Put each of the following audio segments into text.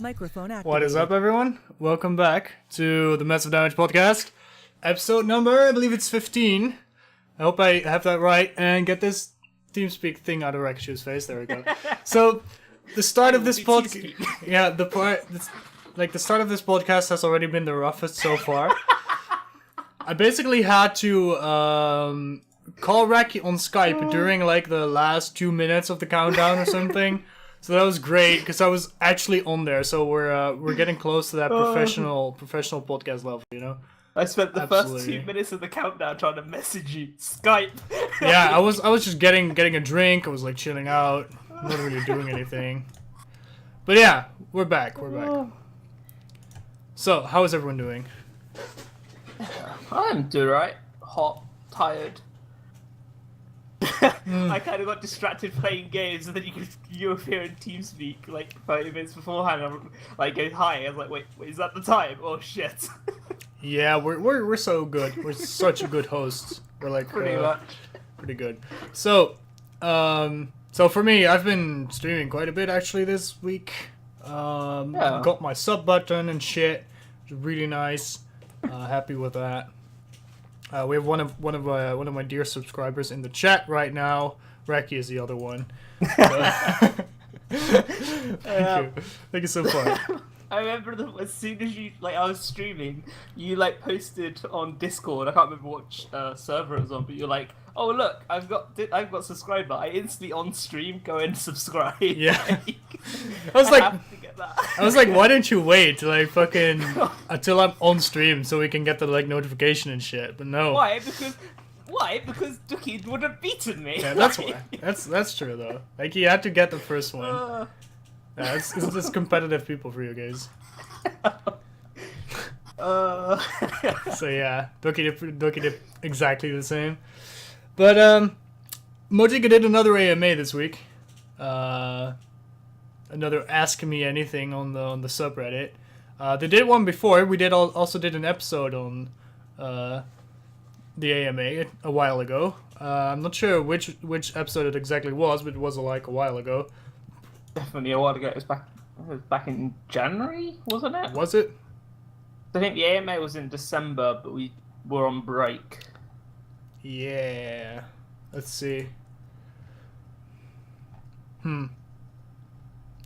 Microphone activated. What is up, everyone? Welcome back to the Massive Damage Podcast. Episode number, I believe it's 15. I hope I have that right and get this TeamSpeak thing out of Rakychu's face. There we go. So, the start of this podcast... Yeah, the start of this podcast has already been the roughest so far. I basically had to call Raky on Skype during like the last 2 minutes of the countdown or something. So that was great because I was actually on there. So we're getting close to that professional podcast level, you know. I spent the first 2 minutes of the countdown trying to message you Skype. Yeah, I was just getting a drink. I was like chilling out, not really doing anything. But yeah, we're back. So how is everyone doing? I'm doing right. Hot, tired. I kind of got distracted playing games, and then you appear in TeamSpeak like 30 minutes beforehand. I'm like, go hi. I was like, wait, is that the time? Oh shit. Yeah, we're so good. We're such a good hosts. We're like pretty much pretty good. So for me, I've been streaming quite a bit actually this week. Got my sub button and shit. It's really nice. Happy with that. We have one of my dear subscribers in the chat right now. Raky is the other one. Thank you so far. I remember as soon as I was streaming, you posted on Discord. I can't remember what server it was on, but you're like, "Oh look, I've got subscriber." I instantly on stream go and subscribe. Yeah. I was like, why don't you wait till until I'm on stream so we can get the notification and shit? But no. Why? Because Ducky would have beaten me. Yeah, that's why. That's true though. Like he had to get the first one. Yeah, it's just competitive people for you guys. So yeah, Ducky did exactly the same. But Motiga did another AMA this week. Another Ask Me Anything on the subreddit. They did one before. We also did an episode on the AMA a while ago. I'm not sure which episode it exactly was, but it was a while ago. Definitely a while ago. It was back in January, wasn't it? Was it? I think the AMA was in December, but we were on break. Yeah. Let's see.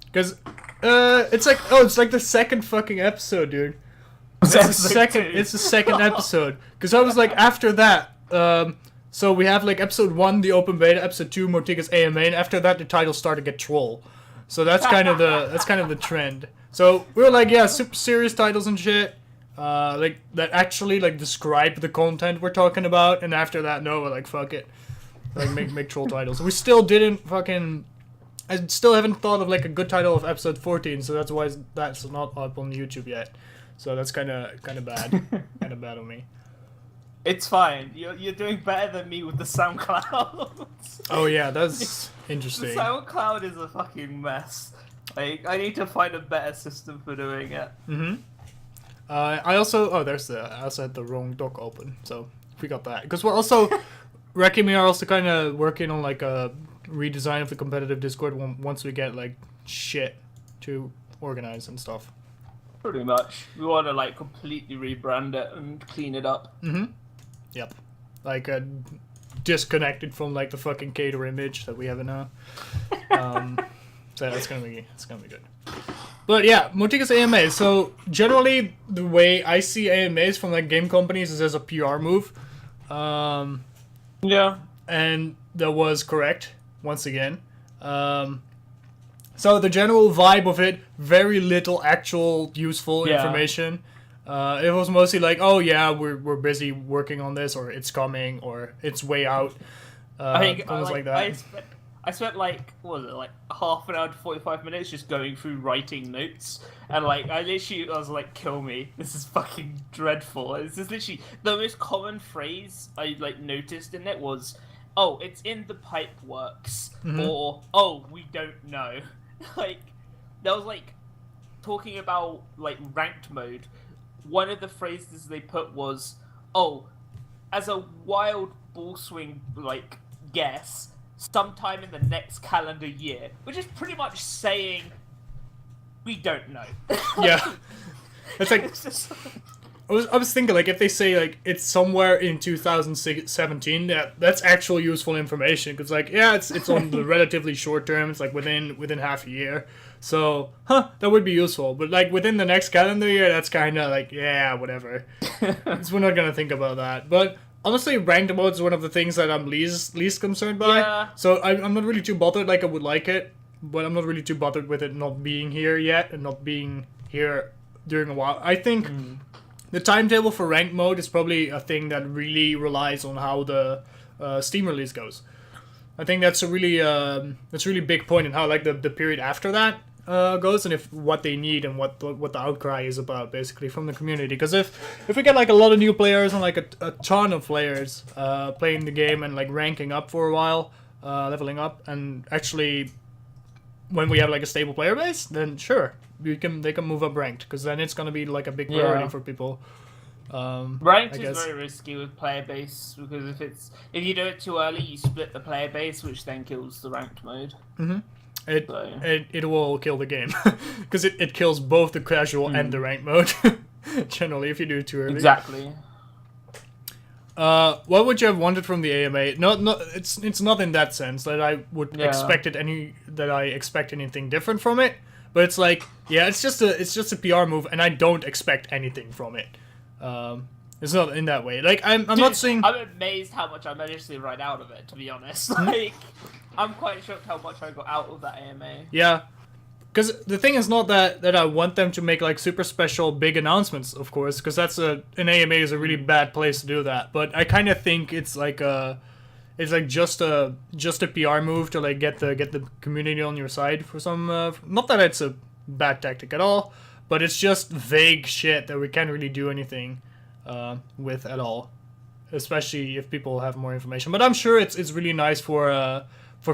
Because it's like the second fucking episode, dude. It's the second episode. Because I was like, after that, so we have episode 1, the open beta, episode 2, Motiga's AMA, and after that the titles start to get troll. So that's kind of the trend. So we were like, yeah, super serious titles and shit. That actually describe the content we're talking about, and after that, no, we're like, fuck it. Make troll titles. We still didn't fucking... I still haven't thought of a good title of episode 14, so that's why that's not up on YouTube yet. So that's kind of bad. Kind of bad on me. It's fine. You're doing better than me with the SoundCloud. Oh yeah, that's interesting. The SoundCloud is a fucking mess. I need to find a better system for doing it. I also had the wrong doc open, so we got that. Because we're also Raky and me are also kind of working on a redesign of the competitive Discord once we get shit to organize and stuff. Pretty much. We want to completely rebrand it and clean it up. Yep. Disconnected from the fucking cater image that we have now. So that's gonna be good. But yeah, Motiga's AMA. So generally the way I see AMAs from game companies is as a PR move. Yeah. And that was correct once again. So the general vibe of it, very little actual useful information. It was mostly oh yeah, we're busy working on this, or it's coming, or it's way out. Like that. I spent what was it, half an hour to 45 minutes just going through writing notes, and I was like, kill me, this is fucking dreadful. This is literally the most common phrase I noticed in it was, oh, it's in the pipe works, or oh, we don't know. That was talking about ranked mode. One of the phrases they put was, oh, as a wild ball swing guess, sometime in the next calendar year, which is pretty much saying We don't know. Yeah. It's like It's just- I was thinking like if they say like it's somewhere in 2017, that's actual useful information because like yeah it's on the relatively short term. It's like within half a year. So that would be useful. But like within the next calendar year, that's kind of like yeah whatever. So we're not gonna think about that. But honestly, ranked mode is one of the things that I'm least concerned by. Yeah. So I'm not really too bothered. Like I would like it, but I'm not really too bothered with it not being here yet and not being here during a while. I think the timetable for ranked mode is probably a thing that really relies on how the Steam release goes. I think that's a really big point in how like the period after that goes and if what they need and what the outcry is about basically from the community. Because if we get like a lot of new players and like a ton of players playing the game and like ranking up for a while, leveling up, and actually when we have like a stable player base, then sure. They can move up ranked because then it's gonna be like a big priority for people. Ranked is very risky with player base because if you do it too early, you split the player base, which then kills the ranked mode. It will kill the game because it kills both the casual and the ranked mode. Generally, if you do it too early. Exactly. What would you have wanted from the AMA? No, it's not in that sense that I would expect anything different from it. But it's like, yeah, it's just a PR move, and I don't expect anything from it. It's not in that way. Like I'm not saying. I'm amazed how much I managed to write out of it. To be honest, like I'm quite shocked how much I got out of that AMA. Yeah, because the thing is not that I want them to make like super special big announcements, of course, because an AMA is a really bad place to do that. But I kind of think it's like just a PR move to like get the community on your side for some. Not that it's a bad tactic at all, but it's just vague shit that we can't really do anything with at all, especially if people have more information. But I'm sure it's really nice for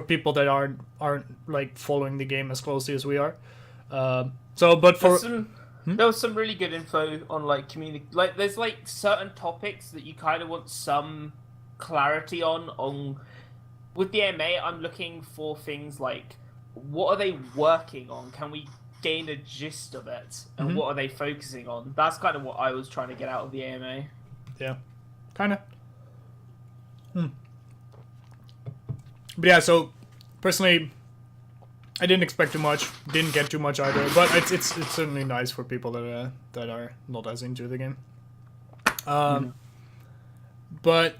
people that aren't like following the game as closely as we are. There was some really good info on like community. Like there's like certain topics that you kind of want some clarity on with the MA. I'm looking for things like what are they working on? Can we gain a gist of it? And what are they focusing on? That's kind of what I was trying to get out of the AMA. Yeah, kind of. But yeah, so personally, I didn't expect too much. Didn't get too much either. But it's certainly nice for people that are not as into the game. But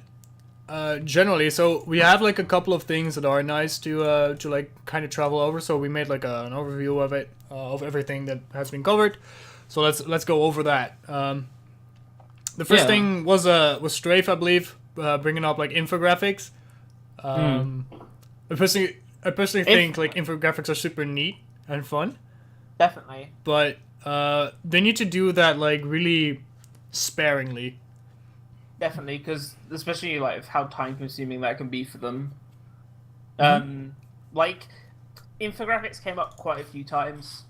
generally, so we have like a couple of things that are nice to like kind of travel over. So we made like an overview of it, of everything that has been covered. So let's go over that. The first thing was Strafe, I believe, bringing up like infographics. I personally think like infographics are super neat and fun. Definitely. But they need to do that like really sparingly. Definitely, because especially like how time consuming that can be for them. Like infographics came up quite a few times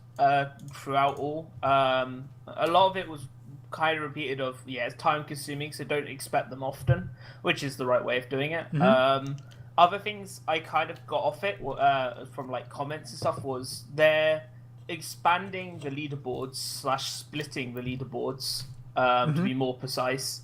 throughout all. A lot of it was kind of repeated of it's time consuming, so don't expect them often, which is the right way of doing it. Other things I kind of got off it from like comments and stuff was they're expanding the leaderboards / splitting the leaderboards to be more precise.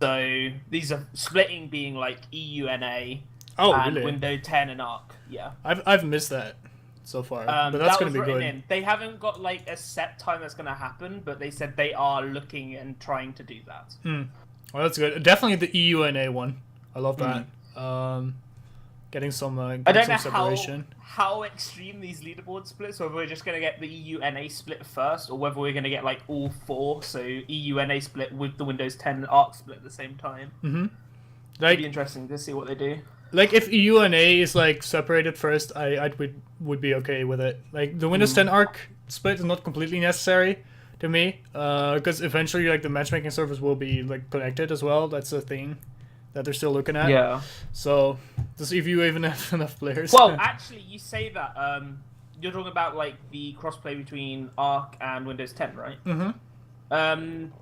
So these are splitting being like EUNA and really? Windows 10 and Arc. Yeah, I've missed that so far, but that's going to be good. In. They haven't got like a set time that's going to happen, but they said they are looking and trying to do that. Well, that's good. Definitely the EUNA one. I love that. Getting some separation. How extreme these leaderboard splits, whether we're just going to get the EUNA split first, or whether we're going to get like all four, so EUNA split with the Windows 10 and Arc split at the same time. It'd be interesting to see what they do. Like if EUNA is like separated first, I would be okay with it. Like the Windows 10 Arc split is not completely necessary to me, because eventually like the matchmaking servers will be like connected as well. That's a thing that they're still looking at. Yeah. So to see if you even have enough players. Well, actually, you say that you're talking about like the crossplay between Arc and Windows 10, right?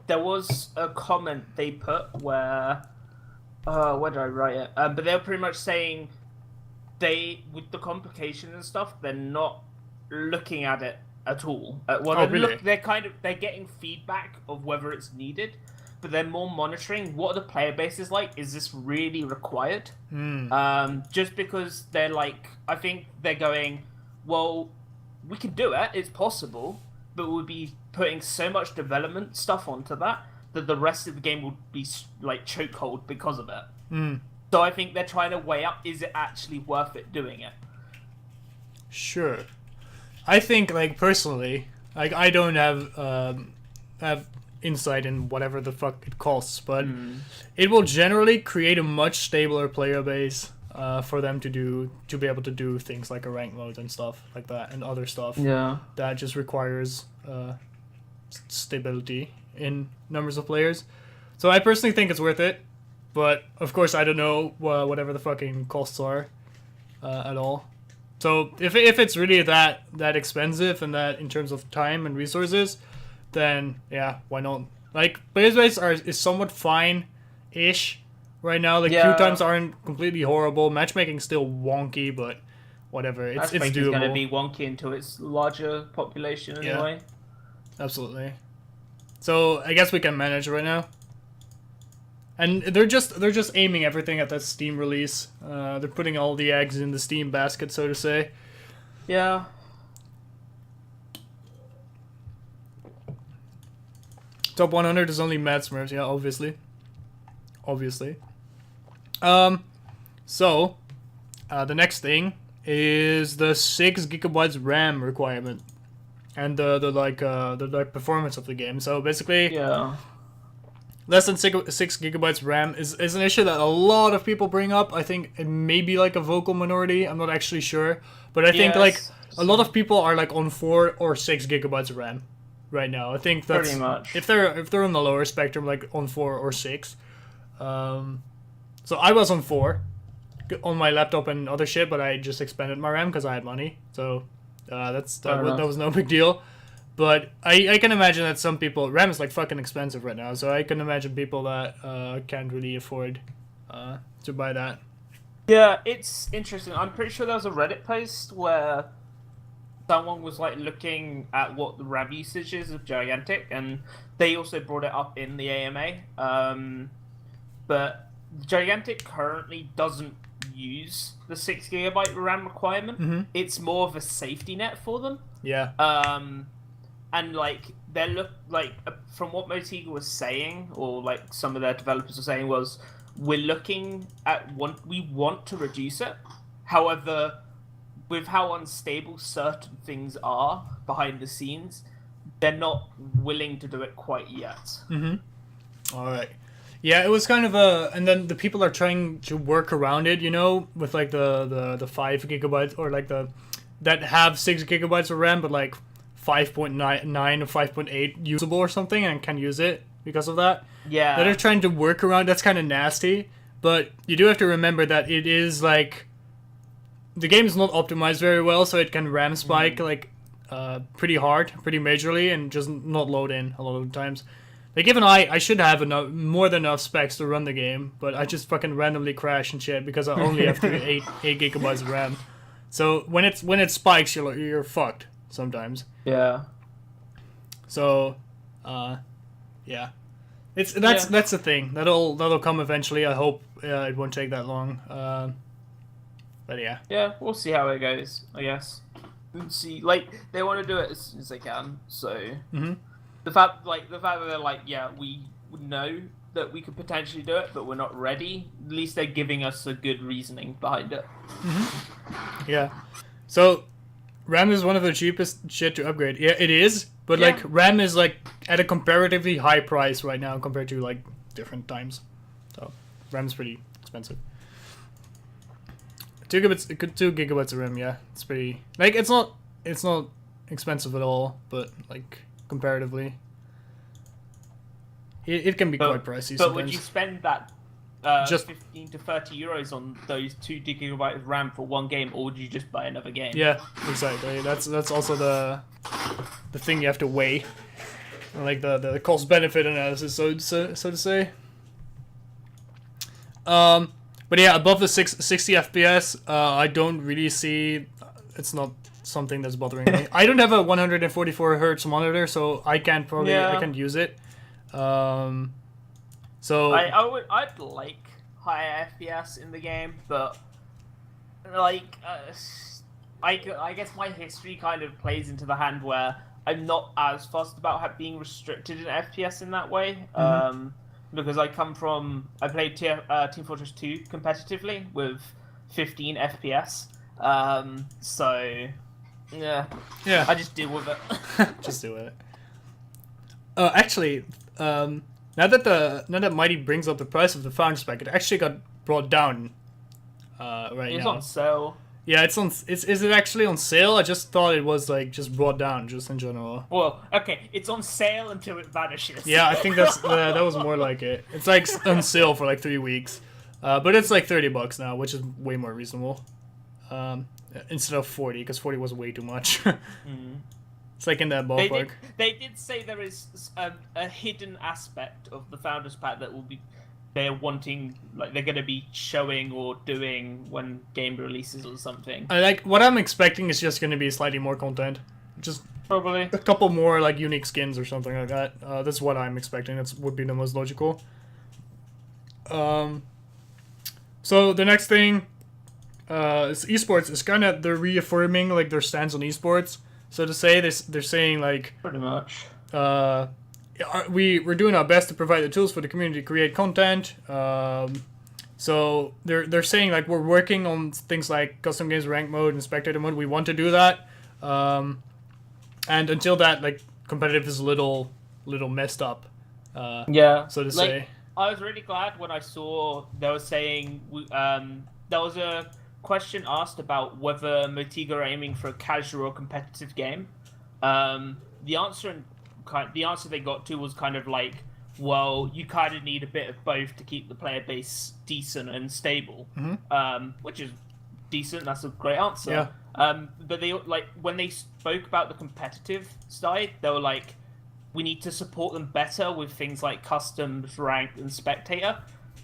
There was a comment they put where where did I write it? But they were pretty much saying with the complications and stuff, they're not looking at it at all. Really? They're getting feedback of whether it's needed, but they're more monitoring what the player base is like. Is this really required? Just because they're like, I think they're going, well, we can do it. It's possible, but we'll be putting so much development stuff onto that the rest of the game will be like chokehold because of it. So I think they're trying to weigh up: is it actually worth it doing it? Sure. I think, like, personally, like, I don't have insight in whatever the fuck it costs, but it will generally create a much stabler player base for them to be able to do things like a rank mode and stuff like that, and other stuff that just requires stability in numbers of players. So I personally think it's worth it, but of course I don't know whatever the fucking costs are at all. So if it's really that expensive and that in terms of time and resources, then yeah, why not? Like, players base is somewhat fine-ish right now. Like, queue times aren't completely horrible. Matchmaking's still wonky, but whatever. It's doable. Matchmaking's going to be wonky until it's larger population anyway. Absolutely. So I guess we can manage right now. And they're just aiming everything at that Steam release. They're putting all the eggs in the Steam basket, so to say. Yeah. Top 100 is only Mad Smurfs, yeah, obviously. So the next thing is the 6 gigabytes RAM requirement, and the performance of the game. So basically, less than 6 gigabytes RAM is an issue that a lot of people bring up. I think it may be like a vocal minority. I'm not actually sure, but I think like a lot of people are like on 4 or 6 gigabytes of RAM right now. I think that's pretty much if they're on the lower spectrum, like on 4 or 6. So I was on 4 on my laptop and other shit, but I just expanded my RAM because I had money. So that was no big deal. But I can imagine that some people... RAM is like fucking expensive right now, so I can imagine people that can't really afford to buy that. Yeah, it's interesting. I'm pretty sure there was a Reddit post where someone was like looking at what the RAM usage is of Gigantic, and they also brought it up in the AMA. But Gigantic currently doesn't use the 6 gigabyte RAM requirement. It's more of a safety net for them. Yeah. And like from what Motiga was saying, or like some of their developers were saying, was we want to reduce it. However, with how unstable certain things are behind the scenes, they're not willing to do it quite yet. All right. Yeah, it was kind of and then the people are trying to work around it, you know, with like the 5 gigabytes or like that have 6 gigabytes of RAM, but like 5.9 or 5.8 usable or something, and can use it because of that. Yeah. That are trying to work around. That's kind of nasty, but you do have to remember that it is like the game is not optimized very well, so it can RAM spike like pretty hard, pretty majorly, and just not load in a lot of the times. Like, even I should have more than enough specs to run the game, but I just fucking randomly crash and shit because I only have 8 gigabytes of RAM. So when it spikes, you're fucked sometimes. Yeah. So, yeah, that's the thing. That'll come eventually. I hope it won't take that long. But yeah. Yeah, we'll see how it goes, I guess. We'll see. Like, they want to do it as soon as they can. So the fact that they're like, yeah, we know that we could potentially do it, but we're not ready. At least they're giving us a good reasoning behind it. Yeah. So RAM is one of the cheapest shit to upgrade. Yeah, it is. But like RAM is like at a comparatively high price right now compared to like different times. So RAM's pretty expensive. 2 gigabytes of RAM, yeah. It's pretty like it's not expensive at all, but like comparatively. It can be quite pricey sometimes. But would you spend that just 15 to 30 euros on those 2 gigabytes of RAM for one game, or would you just buy another game? Yeah, exactly. That's also the thing you have to weigh, like the cost benefit analysis, so to say. But yeah, above the 60 FPS, I don't really see. It's not something that's bothering me. I don't have a 144 hertz monitor, so I can't use it. So I'd like higher FPS in the game, but like I guess my history kind of plays into the hand where I'm not as fussed about being restricted in FPS in that way. Because I played Team Fortress 2 competitively with 15 FPS. So yeah, I just deal with it. Just do it. Actually, now that Mighty brings up the price of the Founders Pack, it actually got brought down. Right it's now. On sale. Yeah, it's on. Is it actually on sale? I just thought it was like just brought down, just in general. Well, okay, it's on sale until it vanishes. Yeah, I think that was more like it. It's like on sale for like 3 weeks, but it's like $30 now, which is way more reasonable. Instead of 40, because 40 was way too much. It's like in that ballpark. They did say there is a hidden aspect of the Founders Pack that they're wanting, like they're going to be showing or doing when game releases or something. What I'm expecting is just going to be slightly more content, just probably a couple more like unique skins or something like that. That's what I'm expecting. That would be the most logical. So the next thing is esports. It's kind of they're reaffirming like their stance on esports. So to say this, they're saying like pretty much. We're doing our best to provide the tools for the community to create content. So they're saying like we're working on things like custom games rank mode and spectator mode. We want to do that, and until that, like competitive is a little messed up. So to say, I was really glad when I saw they were saying there was a question asked about whether Motiga are aiming for a casual or competitive game. The answer they got to was kind of like, well, you kind of need a bit of both to keep the player base decent and stable, which is decent. That's a great answer. Yeah. But they when they spoke about the competitive side, they were like, we need to support them better with things like customs, ranked, and spectator.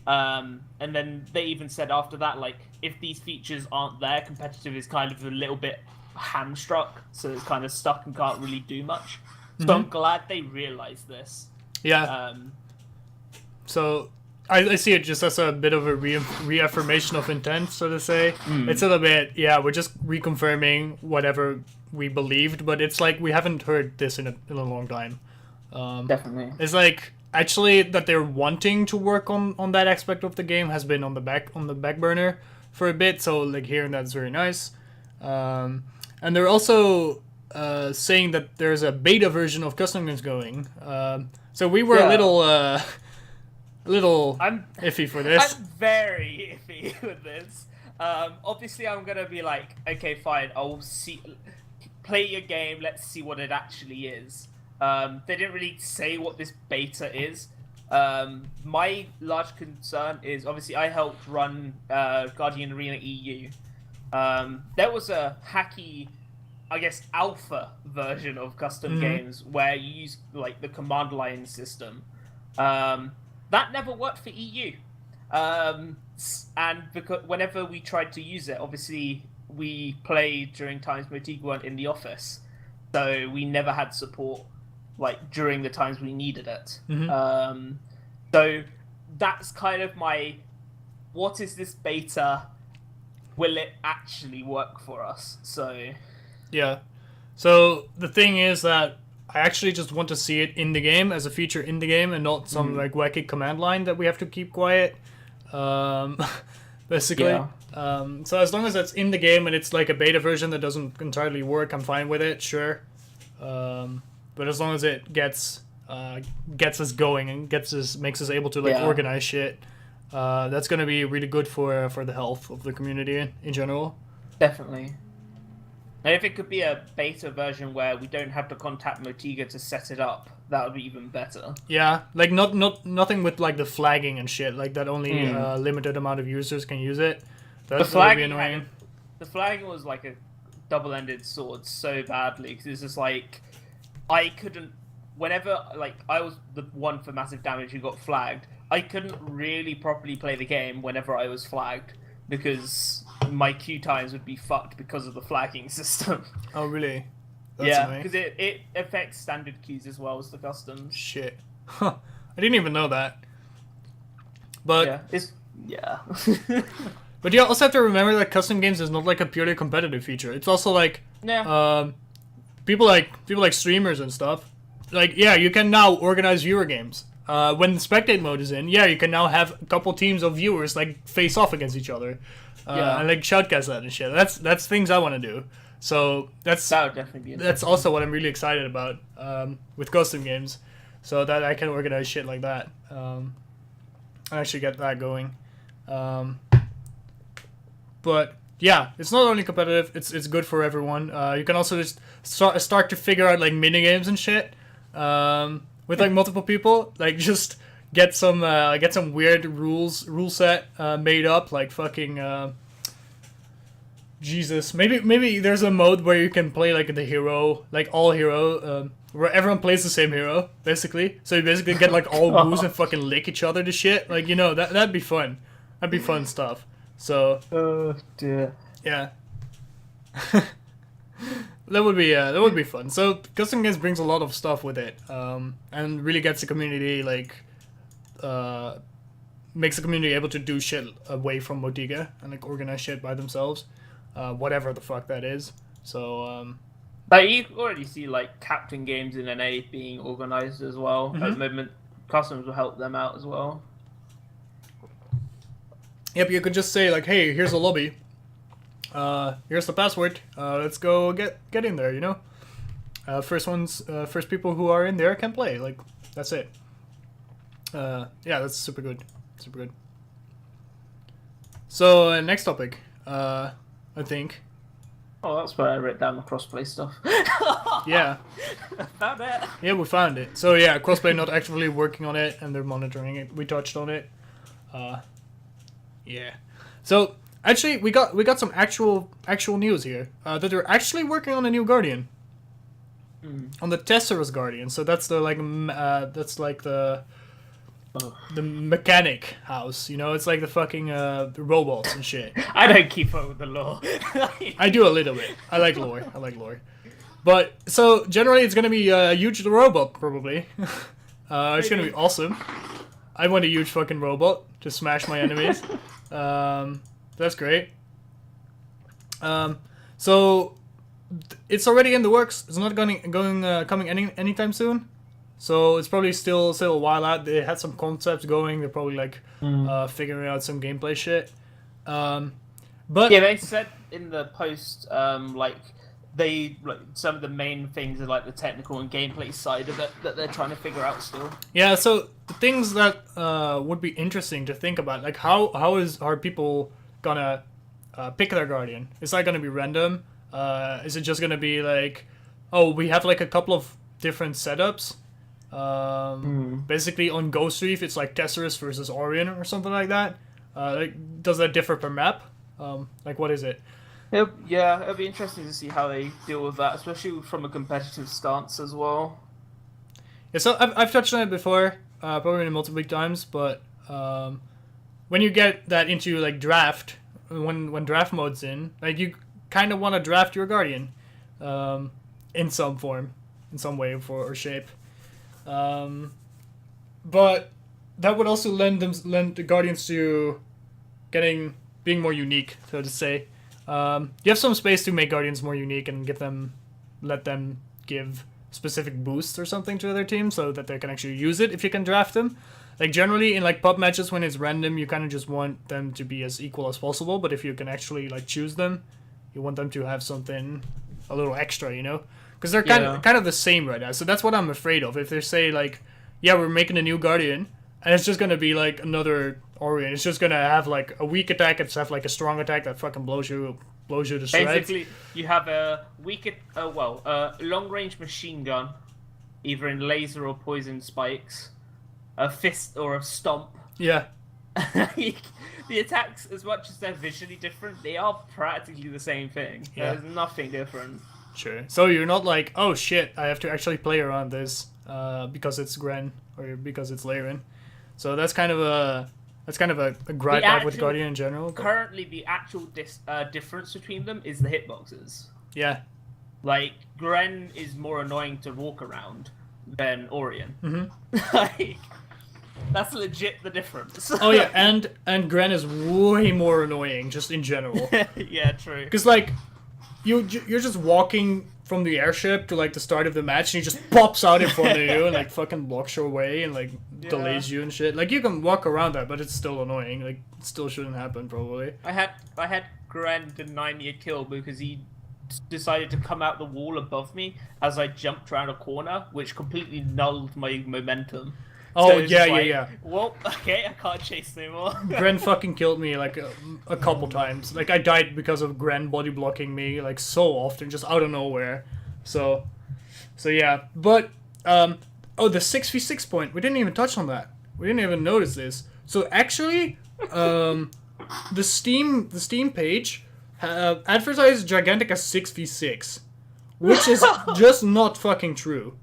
And then they even said after that, like, if these features aren't there, competitive is kind of a little bit hamstruck, so it's kind of stuck and can't really do much. So I'm glad they realized this. Yeah. So I see it just as a bit of a reaffirmation of intent, so to say. It's a little bit, we're just reconfirming whatever we believed, but it's like we haven't heard this in a long time. Definitely. It's like actually that they're wanting to work on that aspect of the game has been on the back burner for a bit. So like hearing that's very nice. And they're also saying that there's a beta version of custom games going. So we were a little iffy for this. I'm very iffy with this. Obviously, I'm gonna be like, okay, fine. I'll play your game. Let's see what it actually is. They didn't really say what this beta is. My large concern is obviously I helped run Guardian Arena EU. There was a hacky, I guess, alpha version of custom games where you use like the command line system. That never worked for EU. And because whenever we tried to use it, obviously we played during times Motiga weren't in the office, so we never had support like during the times we needed it. So that's kind of my, what is this beta? Will it actually work for us? So yeah. So the thing is that I actually just want to see it in the game as a feature in the game and not some like wacky command line that we have to keep quiet. Basically. Yeah. So as long as it's in the game and it's like a beta version that doesn't entirely work, I'm fine with it, sure. But as long as it gets us going and makes us able to like organize shit, that's gonna be really good for the health of the community in general. Definitely. And if it could be a beta version where we don't have to contact Motiga to set it up, that would be even better. Yeah, like nothing with like the flagging and shit, like that only limited amount of users can use it. That would be annoying. The flagging was like a double-ended sword so badly, because it's just like, I couldn't, whenever, like, I was the one for massive damage who got flagged, I couldn't really properly play the game whenever I was flagged, because my queue times would be fucked because of the flagging system. Oh, really? That's Yeah, annoying. because it affects standard queues as well as the customs. Shit. Huh. I didn't even know that. But yeah. but you also have to remember that custom games is not like a purely competitive feature. It's also like people like streamers and stuff. Like, yeah, you can now organize viewer games. When the spectate mode is in, yeah, you can now have a couple teams of viewers like face off against each other. And like shoutcast that and shit. That's things I want to do. So that would definitely be that's also what I'm really excited about with custom games, so that I can organize shit like that. And actually get that going. But yeah, it's not only competitive; it's good for everyone. You can also just start to figure out like mini games and shit with like multiple people. Like just get some weird rule set made up, like fucking. Jesus, maybe there's a mode where you can play like the hero, like all hero, where everyone plays the same hero, basically. So you basically get like all woos and fucking lick each other to shit. Like, you know, that'd be fun. That'd be fun stuff. So. Oh dear. Yeah. that would be fun. So custom games brings a lot of stuff with it, and really gets the community like, makes the community able to do shit away from Motiga and like organize shit by themselves. Whatever the fuck that is. So, like you already see like captain games in NA being organized as well. At the moment, customs will help them out as well. Yep, you could just say like, "Hey, here's a lobby. Here's the password. Let's go get in there." You know, first people who are in there can play. Like, that's it. Yeah, that's super good. Super good. So next topic. I think. Oh, that's where I wrote down the crossplay stuff. Yeah. Found it. Yeah, we found it. So yeah, crossplay not actively working on it, and they're monitoring it. We touched on it. Yeah. So actually, we got some actual news here that they're actually working on a new Guardian. On the Tesserus Guardian. So that's the the mechanic house, you know, it's like the fucking the robots and shit. I don't keep up with the lore. I do a little bit. I like lore. But so generally, it's gonna be a huge robot probably. It's gonna be awesome. I want a huge fucking robot to smash my enemies. That's great. So it's already in the works. It's not coming anytime soon. So it's probably still a while out. They had some concepts going. They're probably like figuring out some gameplay shit. But yeah, they said in the post like some of the main things are like the technical and gameplay side of it that they're trying to figure out still. Yeah, so the things that would be interesting to think about, like how are people gonna pick their Guardian? Is that gonna be random? Is it just gonna be like, oh, we have like a couple of different setups? Basically on Ghost Reef it's like Tesserus versus Orion or something like that. Like, does that differ per map? Like, what is it? It'll be interesting to see how they deal with that, especially from a competitive stance as well. Yeah, so I've touched on it before, probably multiple times, but when you get that into like draft, when draft mode's in, like you kind of want to draft your Guardian in some form, in some way or shape. But that would also lend the Guardians to being more unique, so to say. You have some space to make Guardians more unique and let them give specific boosts or something to their team so that they can actually use it if you can draft them. Like generally in like pub matches when it's random, you kind of just want them to be as equal as possible, but if you can actually like choose them, you want them to have something a little extra, you know? Because they're kind of the same right now. So that's what I'm afraid of. If they say like, yeah, we're making a new Guardian, and it's just gonna be like another Orion. It's just gonna have like a weak attack. It's have like a strong attack that fucking blows you to shreds. Basically, you have a long range machine gun, either in laser or poison spikes, a fist or a stomp. Yeah. The attacks, as much as they're visually different, they are practically the same thing. Yeah. There's nothing different. Sure. So you're not like, oh shit, I have to actually play around this because it's Gren or because it's Laren. So that's kind of That's kind of a gripe I have with Guardian in general. But... Currently, the actual difference between them is the hitboxes. Yeah. Like, Gren is more annoying to walk around than Orion. Mm-hmm. Like, that's legit the difference. Oh yeah, and Gren is way more annoying just in general. Yeah, true. Because like, you're just walking from the airship to like the start of the match, and he just pops out in front of you and like fucking blocks your way and like delays you and shit. Like you can walk around that, but it's still annoying. Like it still shouldn't happen probably. I had Gren deny me a kill because he decided to come out the wall above me as I jumped around a corner, which completely nulled my momentum. Oh, so yeah. Well, okay, I can't chase no more. Gren fucking killed me like a couple times. Like I died because of Gren body blocking me like so often, just out of nowhere. So yeah. But the 6v6 point, we didn't even touch on that. We didn't even notice this. So actually, the Steam page advertised Gigantic as 6v6, which is just not fucking true.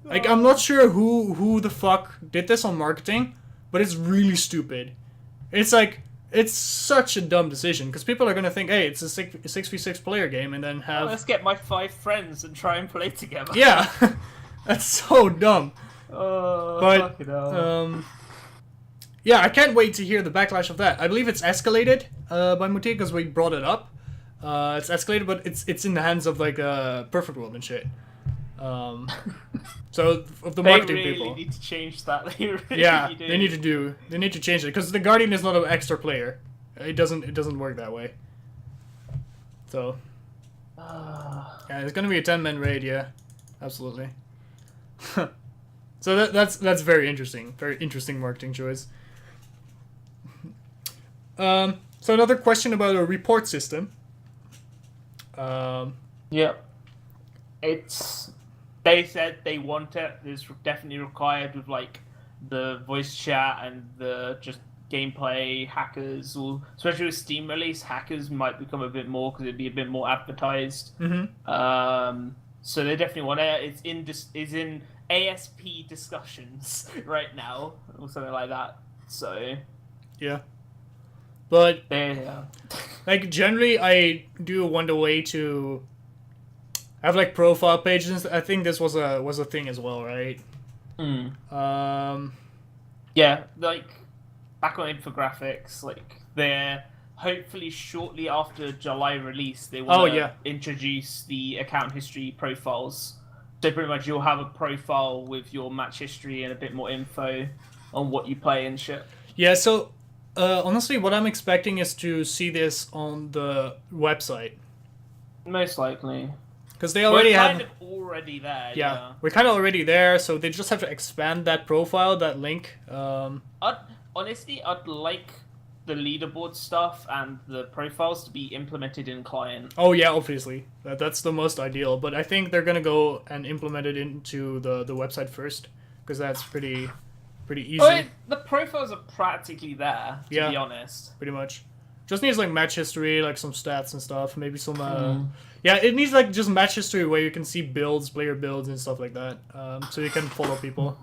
Like, I'm not sure who the fuck did this on marketing, but it's really stupid. It's like, it's such a dumb decision, because people are going to think, hey, it's a 6v6 player game, and then have... Let's get my 5 friends and try and play together. Yeah, that's so dumb. But, yeah, I can't wait to hear the backlash of that. I believe it's escalated by Motiga, because we brought it up. It's escalated, but it's in the hands of, like, Perfect World and shit. So of the marketing people, people, need to change that. They really yeah, do. they need to change it because the Guardian is not an extra player. It doesn't work that way. So yeah, it's gonna be a 10-man raid. Yeah, absolutely. So that's very interesting marketing choice. So another question about a report system. Yeah, they said they want it. It's definitely required with like the voice chat and the just gameplay hackers, or especially with Steam release, hackers might become a bit more because it'd be a bit more advertised. Mm-hmm. So they definitely want it. It's in ASP discussions right now, or something like that. So yeah, but yeah. Like generally, I do want a way to have like profile pages. I think this was a thing as well, right? Yeah, like back on infographics, like they're hopefully shortly after July release, they want to introduce the account history profiles. So pretty much you'll have a profile with your match history and a bit more info on what you play and shit. Yeah, so honestly, what I'm expecting is to see this on the website. Most likely. Because they already have... kind of already there, yeah. We're kind of already there, so they just have to expand that profile, that link. Honestly, I'd like the leaderboard stuff and the profiles to be implemented in client. Oh yeah, obviously. That's the most ideal. But I think they're going to go and implement it into the website first. Because that's pretty easy. But the profiles are practically there, to be honest. Pretty much. Just needs like match history, like some stats and stuff. Maybe some... Yeah, it needs like just match history where you can see builds, player builds and stuff like that. So you can follow people.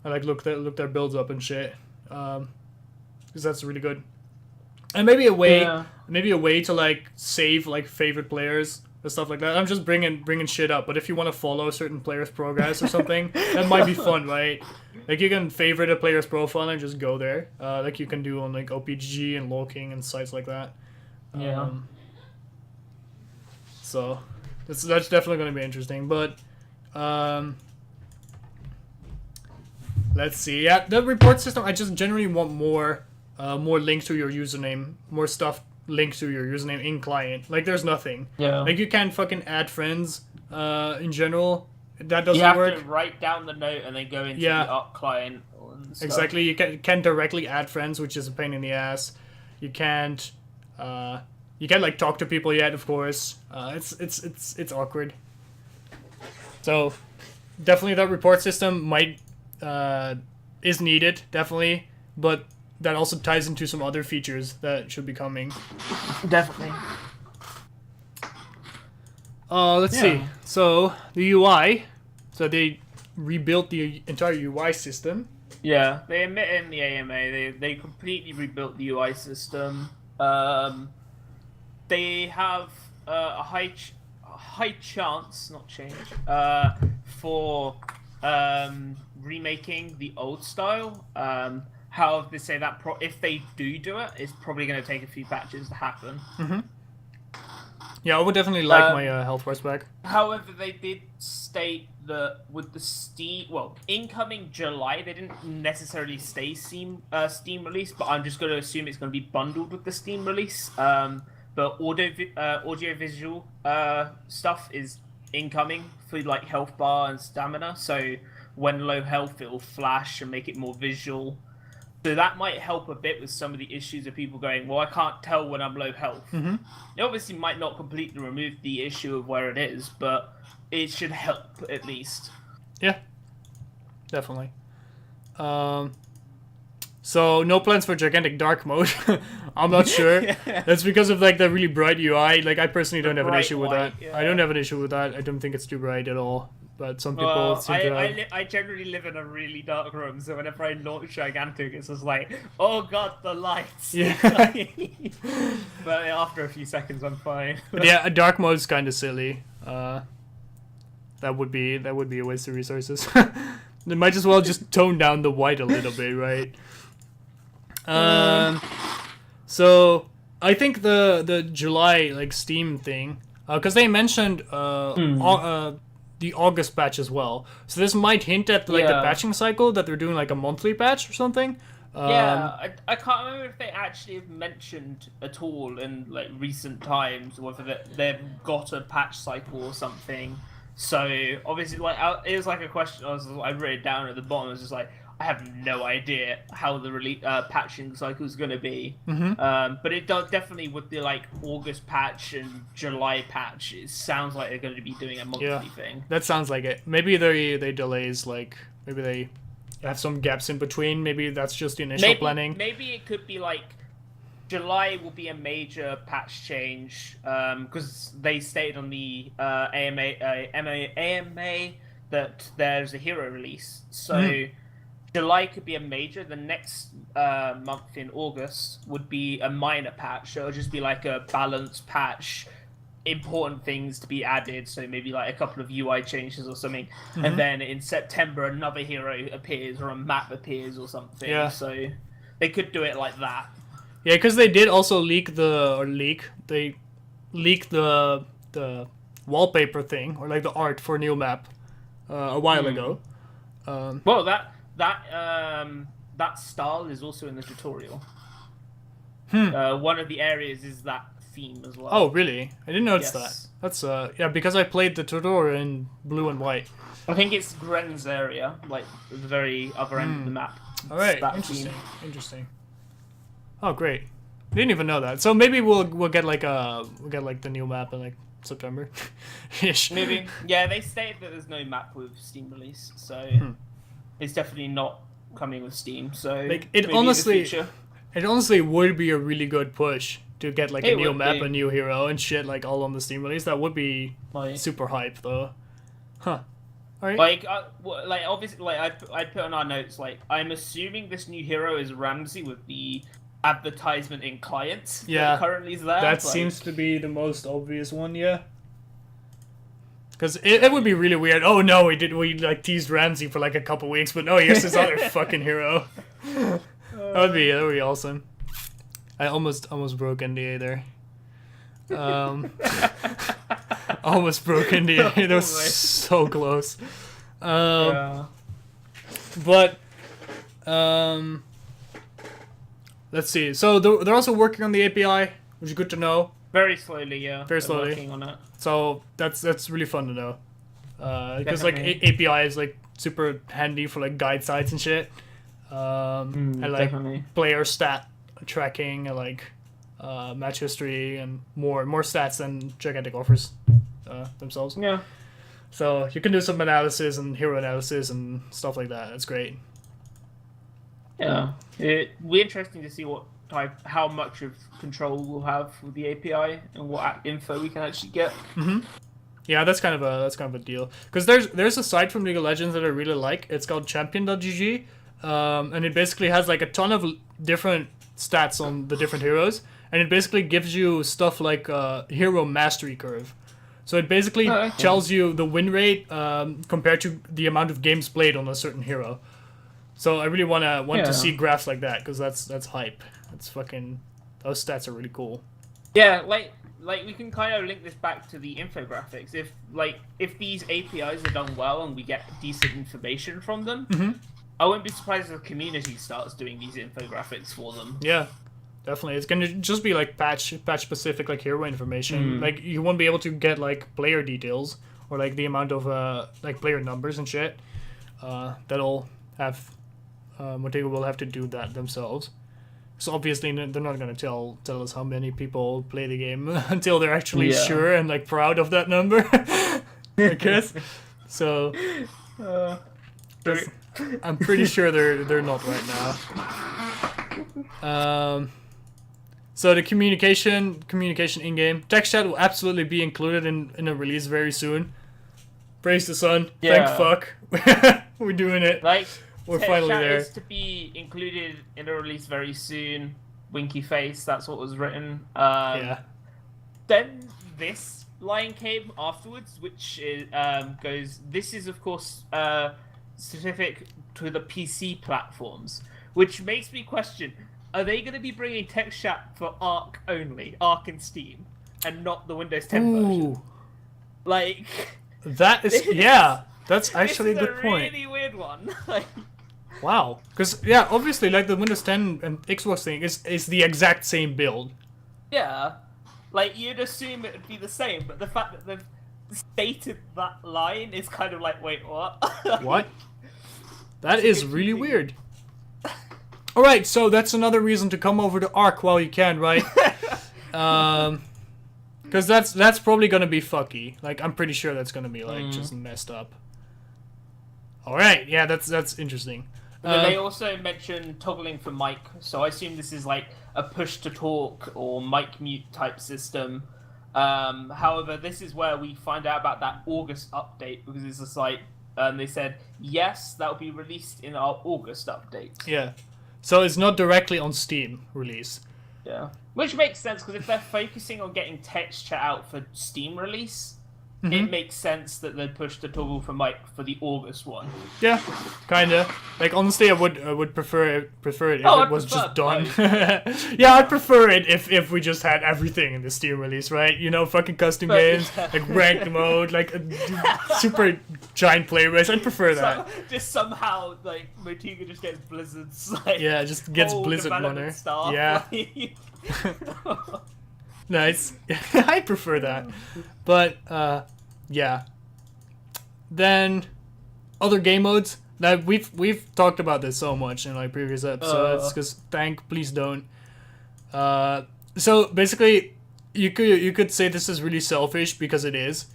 And like look their builds up and shit. Because that's really good. And maybe a way to like save like favorite players and stuff like that. I'm just bringing shit up, but if you want to follow certain players' progress or something, that might be fun, right? Like you can favorite a player's profile and just go there, like you can do on like OPG and LoLking and sites like that. Yeah. So that's definitely going to be interesting, but let's see. Yeah, the report system. I just generally want more links to your username, more stuff linked to your username in client. Like there's nothing. Yeah. Like you can't fucking add friends. In general, that doesn't work. You have to write down the note and then go into the up client. And stuff. Exactly. You can't directly add friends, which is a pain in the ass. You can't. You can't like talk to people yet, of course. It's awkward. So definitely that report system is needed, definitely, but that also ties into some other features that should be coming. Definitely. Let's see. So the UI, so they rebuilt the entire UI system. Yeah, they admit in the AMA they completely rebuilt the UI system. They have a high chance, not change, for remaking the old style. However, they say that if they do it, it's probably going to take a few patches to happen. Mm-hmm. Yeah, I would definitely like my health bars back. However, they did state that with the incoming July, they didn't necessarily stay Steam release, but I'm just going to assume it's going to be bundled with the Steam release. But audio-visual stuff is incoming for like health bar and stamina. So when low health, it'll flash and make it more visual. So that might help a bit with some of the issues of people going, well, I can't tell when I'm low health. Mm-hmm. It obviously might not completely remove the issue of where it is, but it should help at least. Yeah, definitely. So no plans for gigantic dark mode. I'm not sure. That's because of like the really bright UI. Like I personally don't have an issue with that. Yeah. I don't have an issue with that. I don't think it's too bright at all. But some people seem to. I generally live in a really dark room, so whenever I launch gigantic, it's just like, oh god, the lights. Yeah. But after a few seconds, I'm fine. But yeah, a dark mode is kind of silly. That would be a waste of resources. They might as well just tone down the white a little bit, right? So I think the July like Steam thing, because they mentioned the August patch as well. So this might hint at like the patching cycle, that they're doing like a monthly patch or something. I can't remember if they actually have mentioned at all in like recent times whether they've got a patch cycle or something. So obviously, like it was like a question I wrote it down at the bottom. It was just like, I have no idea how the patching cycle is going to be. Mm-hmm. But it does definitely with the like August patch and July patch. It sounds like they're going to be doing a monthly thing. That sounds like it. Maybe they delays like maybe they have some gaps in between. Maybe that's just the initial planning. Maybe it could be like July will be a major patch change because they stated on the AMA that there's a hero release. So. July could be a major. The next month in August would be a minor patch. So it'll just be like a balanced patch, important things to be added. So maybe like a couple of UI changes or something. Mm-hmm. And then in September, another hero appears or a map appears or something. Yeah. So they could do it like that. Yeah, because they did also leak the wallpaper thing or like the art for a new map a while ago. Well, that style is also in the tutorial. One of the areas is that theme as well. Oh, really? I didn't notice that. That's because I played the tutorial in blue and white. I think it's Gren's area, like the very other end of the map. All right, interesting. Oh, great! I didn't even know that. So maybe we'll get like the new map in like September. Ish. Maybe. Yeah, they stated that there's no map with Steam release, so it's definitely not coming with Steam. So like it honestly would be a really good push to get like a new map, a new hero, and shit like all on the Steam release. That would be super hype though. Huh. All right. Like obviously, like I put on our notes. Like I'm assuming this new hero is Ramsey with the advertisement in clients. Yeah. That currently is there. That seems to be the most obvious one. Yeah. Because it would be really weird. Oh no, we like teased Ramsey for like a couple weeks, but no, here's this other fucking hero. That would be awesome. I almost broke NDA there. Almost broke NDA. That was so close. But let's see. So they're also working on the API, which is good to know. Very slowly, yeah. Very slowly. Working on it. So that's really fun to know. Because like API is like super handy for like guide sites and shit. And like player stat tracking and like match history and more stats than Gigantic offers themselves. Yeah. So you can do some analysis and hero analysis and stuff like that. That's great. Yeah. It'll be interesting to see how much of control we'll have with the API and what info we can actually get. Mm-hmm. Yeah, that's kind of a deal. Because there's a site from League of Legends that I really like. It's called champion.gg. and it basically has like a ton of different stats on the different heroes, and it basically gives you stuff like hero mastery curve. So it basically tells you the win rate compared to the amount of games played on a certain hero. So I really want to see graphs like that, because that's hype. That's fucking, those stats are really cool. Yeah, like we can kind of link this back to the infographics. If these APIs are done well and we get decent information from them, I wouldn't be surprised if the community starts doing these infographics for them. Yeah, definitely. It's gonna just be like patch specific, like hero information. Like you won't be able to get like player details or like the amount of like player numbers and shit. That'll have Motiga will have to do that themselves. So obviously they're not gonna tell us how many people play the game until they're actually sure and like proud of that number. I guess. So I'm pretty sure they're not right now. So the communication in game text chat will absolutely be included in a release very soon. Praise the sun. Thank fuck. We're doing it. Like, we're finally there. Is to be included in a release very soon. Winky face. That's what was written. Then this line came afterwards, which is, goes. This is of course specific to the PC platforms, which makes me question: are they going to be bringing text chat for Arc only, Arc and Steam, and not the Windows 10 version? Like, that is that's actually a good point. It's a really weird one. Wow, because obviously, like the Windows 10 and Xbox thing is the exact same build. Yeah, like you'd assume it would be the same, but the fact that they've stated that line is kind of like, wait, what? What? That is really weird. All right, so that's another reason to come over to Arc while you can, right? Because that's probably gonna be fucky. Like I'm pretty sure that's gonna be like just messed up. All right, yeah, that's interesting. They also mentioned toggling for mic, so I assume this is like a push to talk or mic mute type system. However, this is where we find out about that August update, because it's just like they said yes, that will be released in our August update. Yeah, so it's not directly on Steam release. Yeah, which makes sense, because if they're focusing on getting text chat out for Steam release, it makes sense that they'd push the toggle for mic for the August one. Yeah, kinda. Like honestly, I would prefer it if it was just done. Yeah, I'd prefer it if we just had everything in the Steam release, right? You know, fucking custom games, like ranked mode, like a super giant player base. I'd prefer that. So, just somehow, like Motiga just gets Blizzard's like just gets Blizzard money. Yeah. Nice. I prefer that. But, yeah. Then, other game modes. Now, we've talked about this so much in like previous episodes, because please don't. So, basically, you could say this is really selfish, because it is.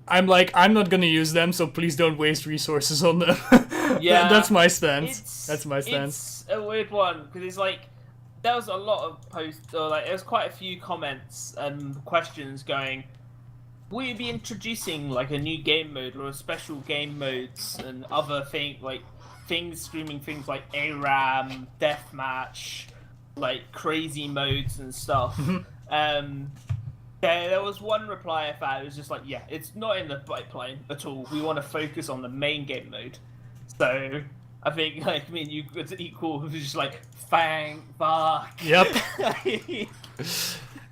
I'm not gonna use them, so please don't waste resources on them. Yeah. That's my stance. That's my stance. It's a weird one, because it's like, there was a lot of posts, or like there was quite a few comments and questions going, will you be introducing like a new game mode or a special game modes and other things streaming things like ARAM, deathmatch, like crazy modes and stuff. There was one reply I found. It was just like, yeah, it's not in the pipeline at all. We want to focus on the main game mode. So I think like me and you could equal. It was just like fuck. Yep.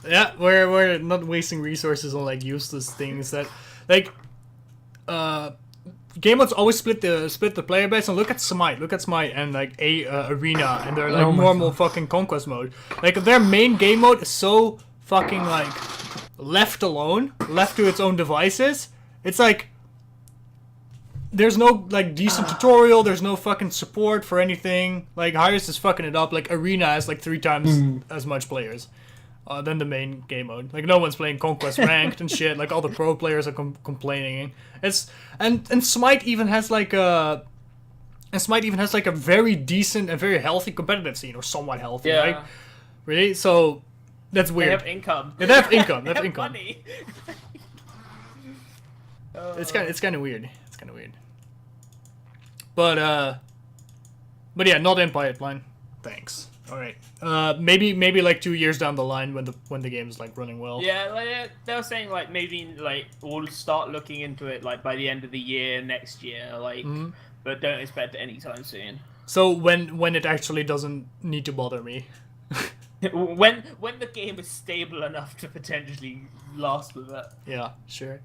Yeah, we're not wasting resources on like useless things that like game modes always split the player base. And look at Smite and like Arena, and they're like normal fucking conquest mode. Like their main game mode is so fucking like left to its own devices. It's like there's no like decent tutorial, there's no fucking support for anything. Like Highest is fucking it up. Like Arena has like 3 times as much players than the main game mode. Like no one's playing Conquest ranked and shit. Like all the pro players are complaining. It's and Smite even has like a very decent and very healthy competitive scene, or somewhat healthy, right? Really? So that's weird. They have income. Yeah, they have income. They have income. Money. It's kind of weird. But But yeah, not in pipeline. Thanks. All right. Maybe like 2 years down the line when the game's like running well. Yeah, like they were saying like maybe like we'll start looking into it like by the end of the year next year, like, but don't expect it anytime soon. So when it actually doesn't need to bother me. when the game is stable enough to potentially last with it. Yeah, sure.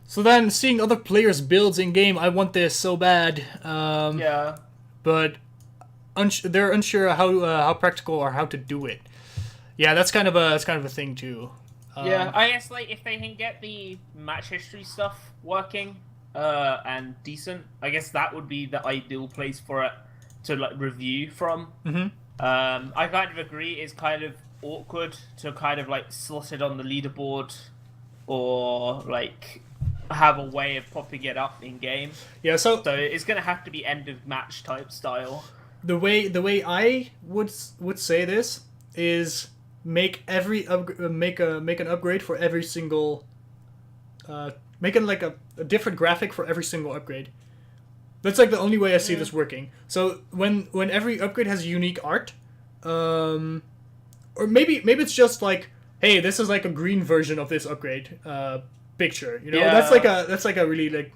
So then, seeing other players' builds in game, I want this so bad. Yeah. But they're unsure how practical or how to do it. Yeah, that's kind of a thing too. Yeah, I guess like if they can get the match history stuff working and decent, I guess that would be the ideal place for it to like review from. Mm-hmm. I kind of agree. It's kind of awkward to kind of like slot it on the leaderboard or like have a way of popping it up in game. Yeah, so it's gonna have to be end of match type style. The way I would say this is make make an upgrade for every single making like a different graphic for every single upgrade. That's like the only way I see this working. So when every upgrade has unique art, or maybe it's just like, hey, this is like a green version of this upgrade picture. You know, Yeah. that's like a really like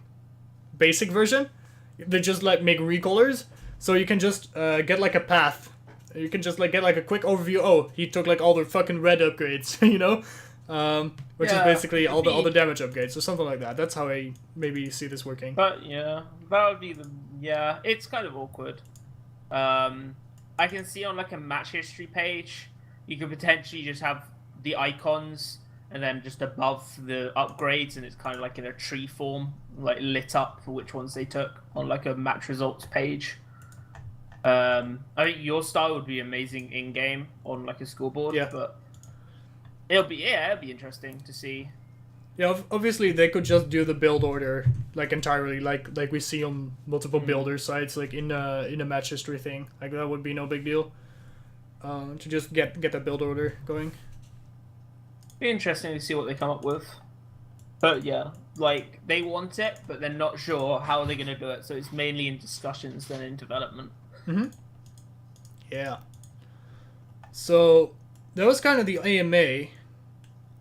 basic version. They just like make recolors, so you can just get like a path. You can just like get like a quick overview. Oh, he took like all the fucking red upgrades, you know, which is basically all the damage upgrades or something like that. That's how I maybe see this working. But yeah, that would be it's kind of awkward. I can see on like a match history page, you could potentially just have the icons and then just above the upgrades, and it's kind of like in a tree form, like lit up for which ones they took on like a match results page. I think your style would be amazing in game on like a scoreboard. Yeah. But it'll be interesting to see. Yeah, obviously they could just do the build order like entirely, like we see on multiple builder sites, like in a match history thing. Like that would be no big deal. To just get the build order going. Be interesting to see what they come up with. But yeah, like they want it, but they're not sure how they're going to do it. So it's mainly in discussions than in development. Mm-hmm. Yeah. So that was kind of the AMA.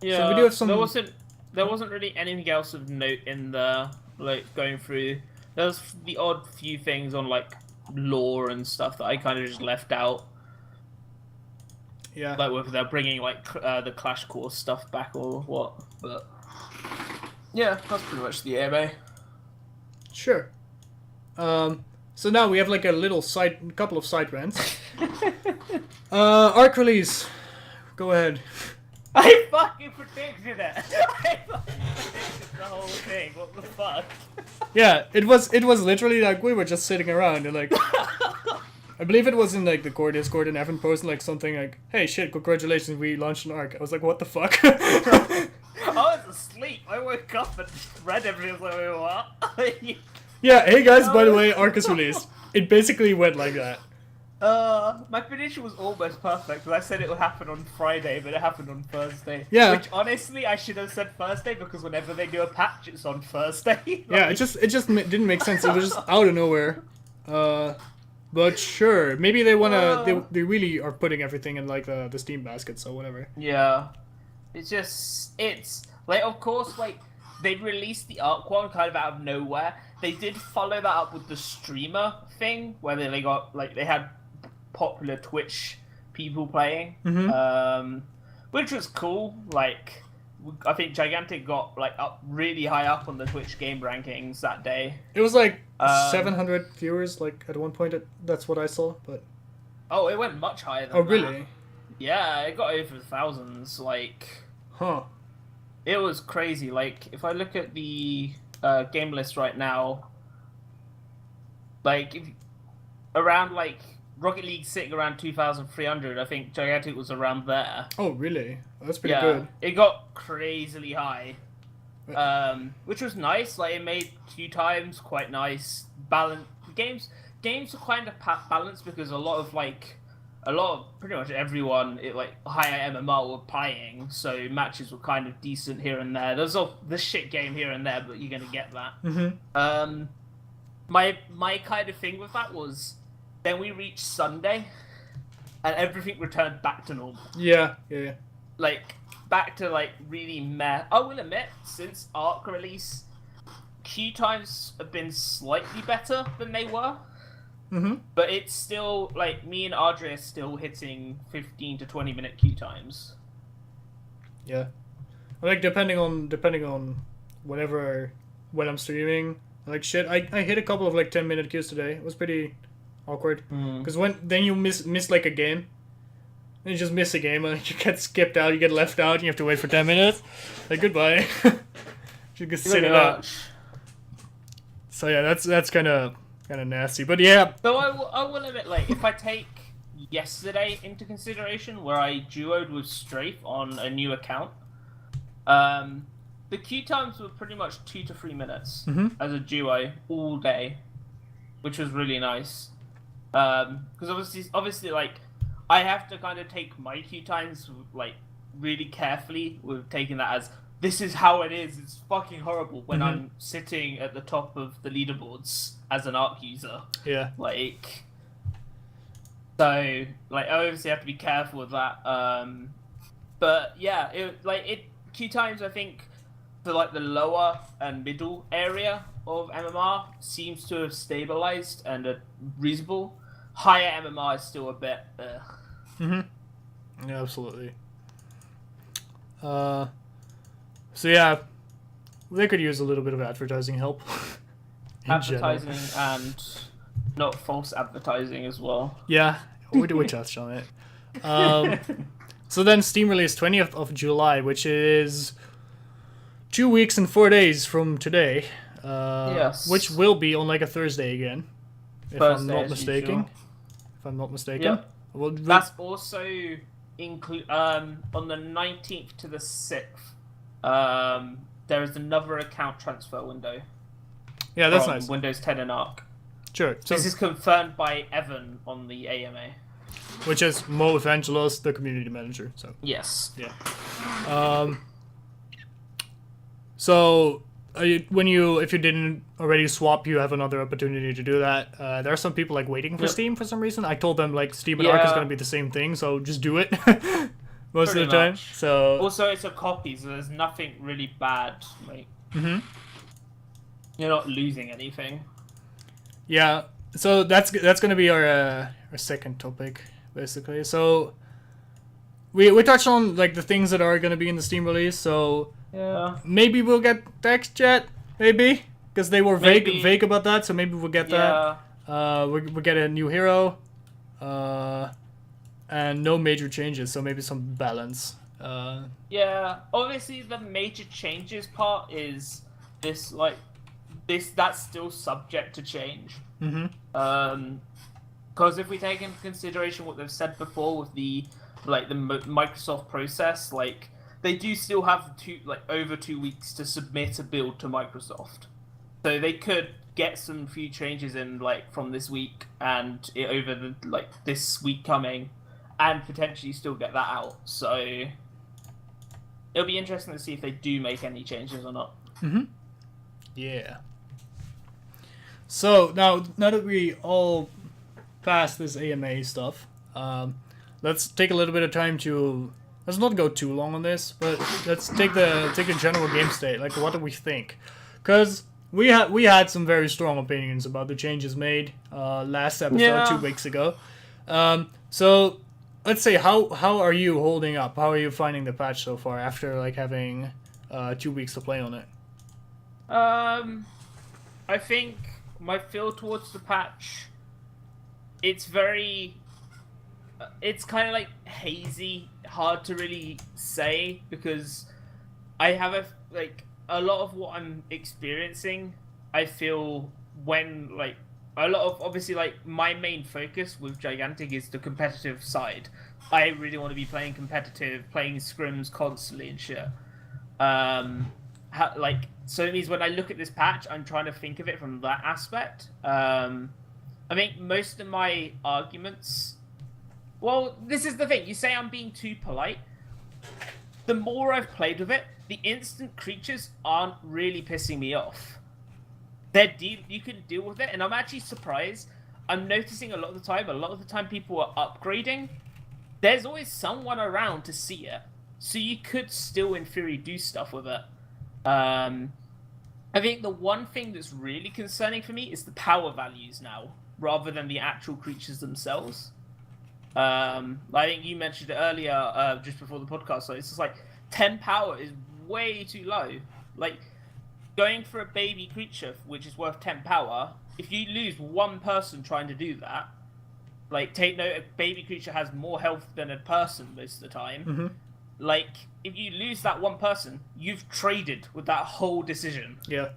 Yeah. So we do have some. There wasn't really anything else of note in the like going through. There was the odd few things on like lore and stuff that I kind of just left out. Yeah. Like whether they're bringing like the Clash Course stuff back or what, but yeah, that's pretty much the AMA. Sure. So now we have like a couple of side rants. Arc release. Go ahead. I fucking predicted it. I fucking predicted the whole thing. What the fuck? Yeah, it was literally like we were just sitting around and like. I believe it was in like the core Discord, and Evan posted like something like, "Hey, shit! Congratulations, we launched an arc." I was like, "What the fuck?" I was asleep. I woke up and read everything. I was like, "Wait, what?" Yeah. Hey guys, by the way, arc is released. It basically went like that. My prediction was almost perfect because I said it would happen on Friday, but it happened on Thursday. Yeah. Which honestly, I should have said Thursday because whenever they do a patch, it's on Thursday. Like... Yeah, it just didn't make sense. It was just out of nowhere. But sure, maybe they wanna. They really are putting everything in like the Steam basket, so whatever. Yeah, it's like, of course, like they released the Arc one kind of out of nowhere. They did follow that up with the streamer thing, where they got like they had popular Twitch people playing, which was cool. Like, I think Gigantic got like up really high up on the Twitch game rankings that day. It was like 700 viewers, like at one point. That's what I saw, but oh, it went much higher than oh really? That. Yeah, it got over thousands. Like, it was crazy. Like, if I look at the game list right now, like around like Rocket League sitting around 2,300. I think Gigantic was around there. Oh really? That's pretty good. It got crazily high, which was nice. Like it made 2 times quite nice. Balance games are kind of balanced because a lot of pretty much everyone like higher MMR were playing, so matches were kind of decent here and there. There's the shit game here and there, but you're gonna get that. Mm-hmm. My kind of thing with that was then we reached Sunday, and everything returned back to normal. Yeah. Like, back to, like, really meh. I will admit, since Arc release, queue times have been slightly better than they were. Mm-hmm. But it's still, like, me and Audrey are still hitting 15 to 20 minute queue times. Yeah. Like, depending on when I'm streaming, like, shit, I hit a couple of, like, 10-minute queues today. It was pretty awkward. Because then you miss, like, a game. Then you just miss a game, and you get skipped out, you get left out, and you have to wait for 10 minutes. Like, goodbye. You can sit it out. So, yeah, that's kind of nasty. But, yeah. Though I will admit, like, if I take yesterday into consideration, where I duoed with Strafe on a new account, the queue times were pretty much 2 to 3 minutes as a duo all day, which was really nice. Because obviously, like, I have to kind of take my queue times, like, really carefully with taking that as, this is how it is, it's fucking horrible when I'm sitting at the top of the leaderboards as an Arc user. Yeah. Like, so, like, I obviously have to be careful with that. But, yeah, queue times, I think, for, like, the lower and middle area of MMR seems to have stabilized and are reasonable. Higher MMR is still a bit. Yeah, absolutely. So yeah, they could use a little bit of advertising help. Advertising and not false advertising as well. Yeah, we touched on it. So then Steam released 20th of July, which is 2 weeks and 4 days from today. Yes. Which will be on like a Thursday again, if I'm not mistaken. Yep. Well, that's also on the 19th to the 6th. There is another account transfer window. Yeah, that's nice. Windows 10 and Arc. Sure. So, this is confirmed by Evan on the AMA. Which is Mo Evangelos, the community manager. So yes. Yeah. So if you didn't already swap, you have another opportunity to do that. There are some people like waiting for Steam for some reason. I told them like Steam and Arc is going to be the same thing, so just do it most of the time. Much. So also, it's a copy, so there's nothing really bad. Like, you're not losing anything. Yeah. So that's going to be our second topic, basically. So we touched on like the things that are going to be in the Steam release. So. Yeah. Maybe we'll get text chat, maybe, because they were vague about that. So maybe we'll get that. We'll get a new hero, and no major changes. So maybe some balance. Yeah. Obviously, the major changes part is this. Like, that's still subject to change. Because if we take into consideration what they've said before with the Microsoft process, like. They do still have over 2 weeks to submit a build to Microsoft, so they could get some few changes in from this week and over this week coming, and potentially still get that out. So it'll be interesting to see if they do make any changes or not. Yeah. So now that we all passed this AMA stuff, let's take a little bit of time to. Let's not go too long on this, but let's take the general game state. Like, what do we think? Because we had some very strong opinions about the changes made last episode 2 weeks ago. So let's say how are you holding up? How are you finding the patch so far after having 2 weeks to play on it? I think my feel towards the patch, it's very. It's kind of hazy, hard to really say, because I have a lot of what I'm experiencing, I feel when a lot of obviously my main focus with Gigantic is the competitive side. I really want to be playing competitive, playing scrims constantly and shit. So it means when I look at this patch, I'm trying to think of it from that aspect. I think most of my arguments. Well, this is the thing. You say I'm being too polite. The more I've played with it, the instant creatures aren't really pissing me off. You can deal with it, and I'm actually surprised. I'm noticing a lot of the time people are upgrading. There's always someone around to see it, so you could still, in theory, do stuff with it. I think the one thing that's really concerning for me is the power values now, rather than the actual creatures themselves. I think you mentioned it earlier, just before the podcast. So it's just like 10 power is way too low. Like going for a baby creature, which is worth 10 power. If you lose one person trying to do that, like take note, a baby creature has more health than a person most of the time. Mm-hmm. Like, if you lose that one person, you've traded with that whole decision. Yeah.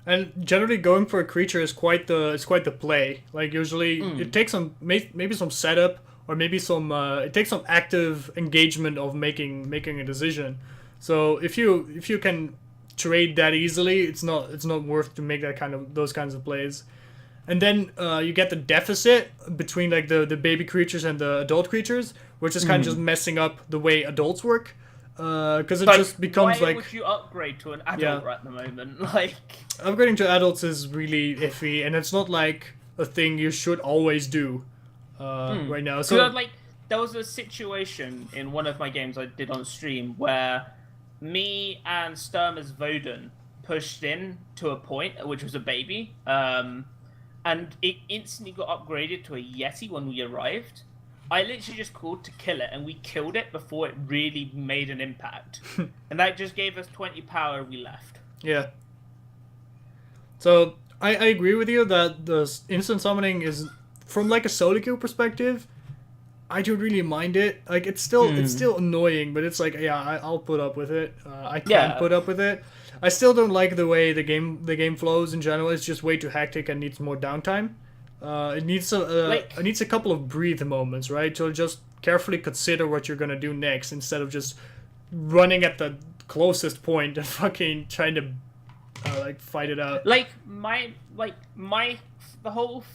And generally going for a creature is quite the play. Like, usually it takes some, maybe some setup, or maybe some, it takes some active engagement of making a decision. So if you can trade that easily, it's not worth to make those kinds of plays. And then you get the deficit between like the baby creatures and the adult creatures, which is kind of just messing up the way adults work. Because it just becomes why like... would you upgrade to an adult at the moment? Like, upgrading to adults is really iffy, and it's not like a thing you should always do right now. So like, there was a situation in one of my games I did on stream where me and Sturmer's Voden pushed in to a point, which was a baby, and it instantly got upgraded to a Yeti when we arrived. I literally just called to kill it, and we killed it before it really made an impact. And that just gave us 20 power, and we left. Yeah. So, I agree with you that the instant summoning is, from like a solo queue perspective, I don't really mind it. Like, it's still annoying, but it's like, yeah, I'll put up with it. I can put up with it. I still don't like the way the game flows in general. It's just way too hectic and needs more downtime. It needs a couple of breathe moments, right? To just carefully consider what you're gonna do next, instead of just running at the closest point and fucking trying to fight it out. The whole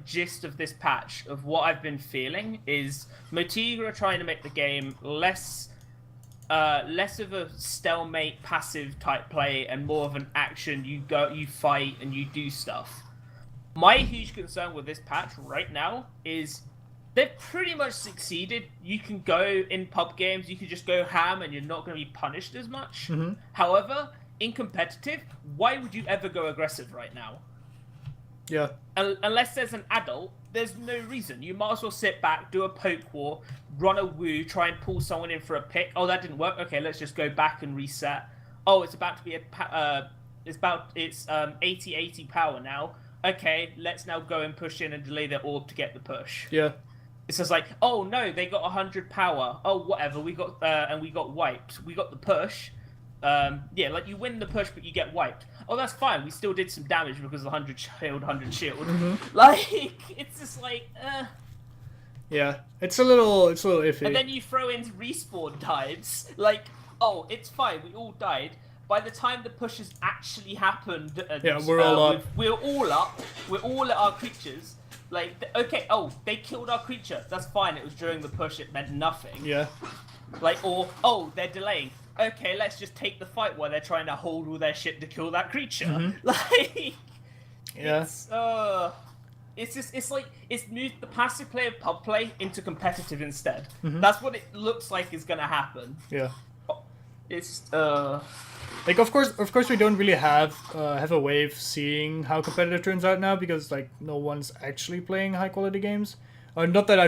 gist of this patch of what I've been feeling is Motiga are trying to make the game less of a stalemate passive type play and more of an action. You fight and you do stuff. My huge concern with this patch right now is they've pretty much succeeded. You can go in pub games, you can just go ham and you're not going to be punished as much. Mm-hmm. However, in competitive, why would you ever go aggressive right now? Yeah. Unless there's an adult, there's no reason. You might as well sit back, do a poke war, run a woo, try and pull someone in for a pick. Oh, that didn't work. Okay, let's just go back and reset. Oh, it's about to be it's 80 power now. Okay, let's now go and push in and delay their orb to get the push. Yeah. It's just like, oh no, they got 100 power. Oh, whatever, we got wiped. We got the push. You win the push, but you get wiped. Oh, that's fine. We still did some damage because of the 100 shield, 100 shield. Mm-hmm. Like, it's just like, Yeah, it's a little iffy. And then you throw in respawn times. Like, oh, it's fine. We all died. By the time the push has actually happened, and, we're all up. We're all up. We're all at our creatures. Like, okay, oh, they killed our creature. That's fine. It was during the push. It meant nothing. Yeah. Like, or, oh, they're delaying. Okay, let's just take the fight while they're trying to hold all their shit to kill that creature. Mm-hmm. Like, yeah. It's moved the passive play of pub play into competitive instead. Mm-hmm. That's what it looks like is gonna happen. Yeah. It's Like, of course, we don't really have a way of seeing how competitive turns out now, because like no one's actually playing high quality games. Not that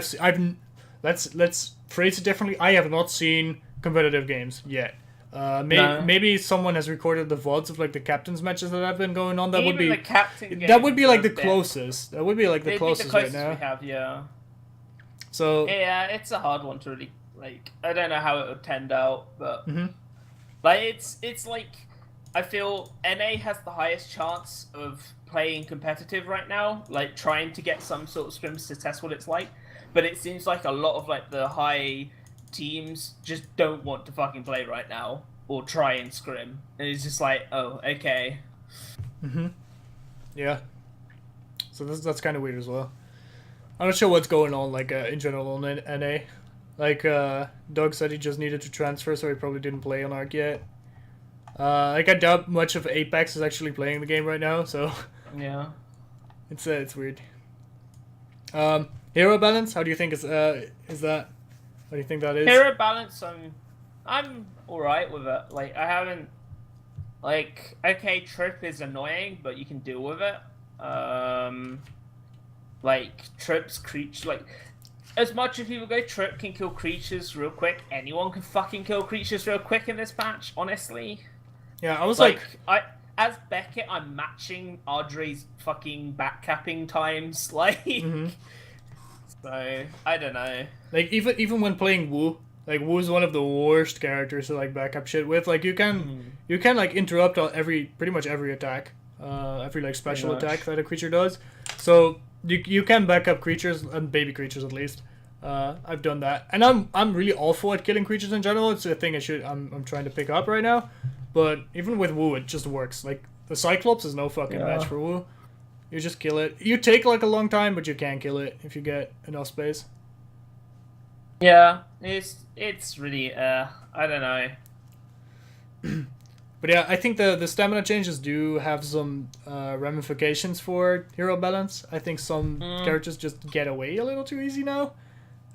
let's phrase it differently. I have not seen competitive games yet. Maybe someone has recorded the VODs of like the captains matches that have been going on. That would be like the closest. That would be like the closest right now. We have, yeah. So yeah, it's a hard one to really like. I don't know how it would tend out, but. Mm-hmm. Like, it's like, I feel NA has the highest chance of playing competitive right now, like, trying to get some sort of scrims to test what it's like, but it seems like a lot of, like, the high teams just don't want to fucking play right now, or try and scrim, and it's just like, oh, okay. Mm-hmm. Yeah. So that's kind of weird as well. I'm not sure what's going on, like, in general on NA. Like, Doug said he just needed to transfer, so he probably didn't play on Arc yet. I doubt much of Apex is actually playing the game right now, so... Yeah. It's weird. Hero balance. How do you think is that? What do you think that is? Hero balance. I'm all right with it. Like I haven't. Like okay, trip is annoying, but you can deal with it. Like trips creature like. As much as people go, Trip can kill creatures real quick. Anyone can fucking kill creatures real quick in this patch, honestly. Yeah, I was as Beckett, I'm matching Ardre's fucking backcapping times, like. So I don't know. Like even when playing Wu, like Wu's one of the worst characters to like backup shit with. Like you can like interrupt pretty much every attack, every like special attack that a creature does. So you can back up creatures and baby creatures at least. I've done that, and I'm really awful at killing creatures in general. It's a thing I'm trying to pick up right now. But even with Wu, it just works. Like the Cyclops is no fucking match for Wu. You just kill it. You take like a long time, but you can kill it if you get enough space. Yeah, it's really I don't know. But yeah, I think the stamina changes do have some ramifications for hero balance. I think some characters just get away a little too easy now.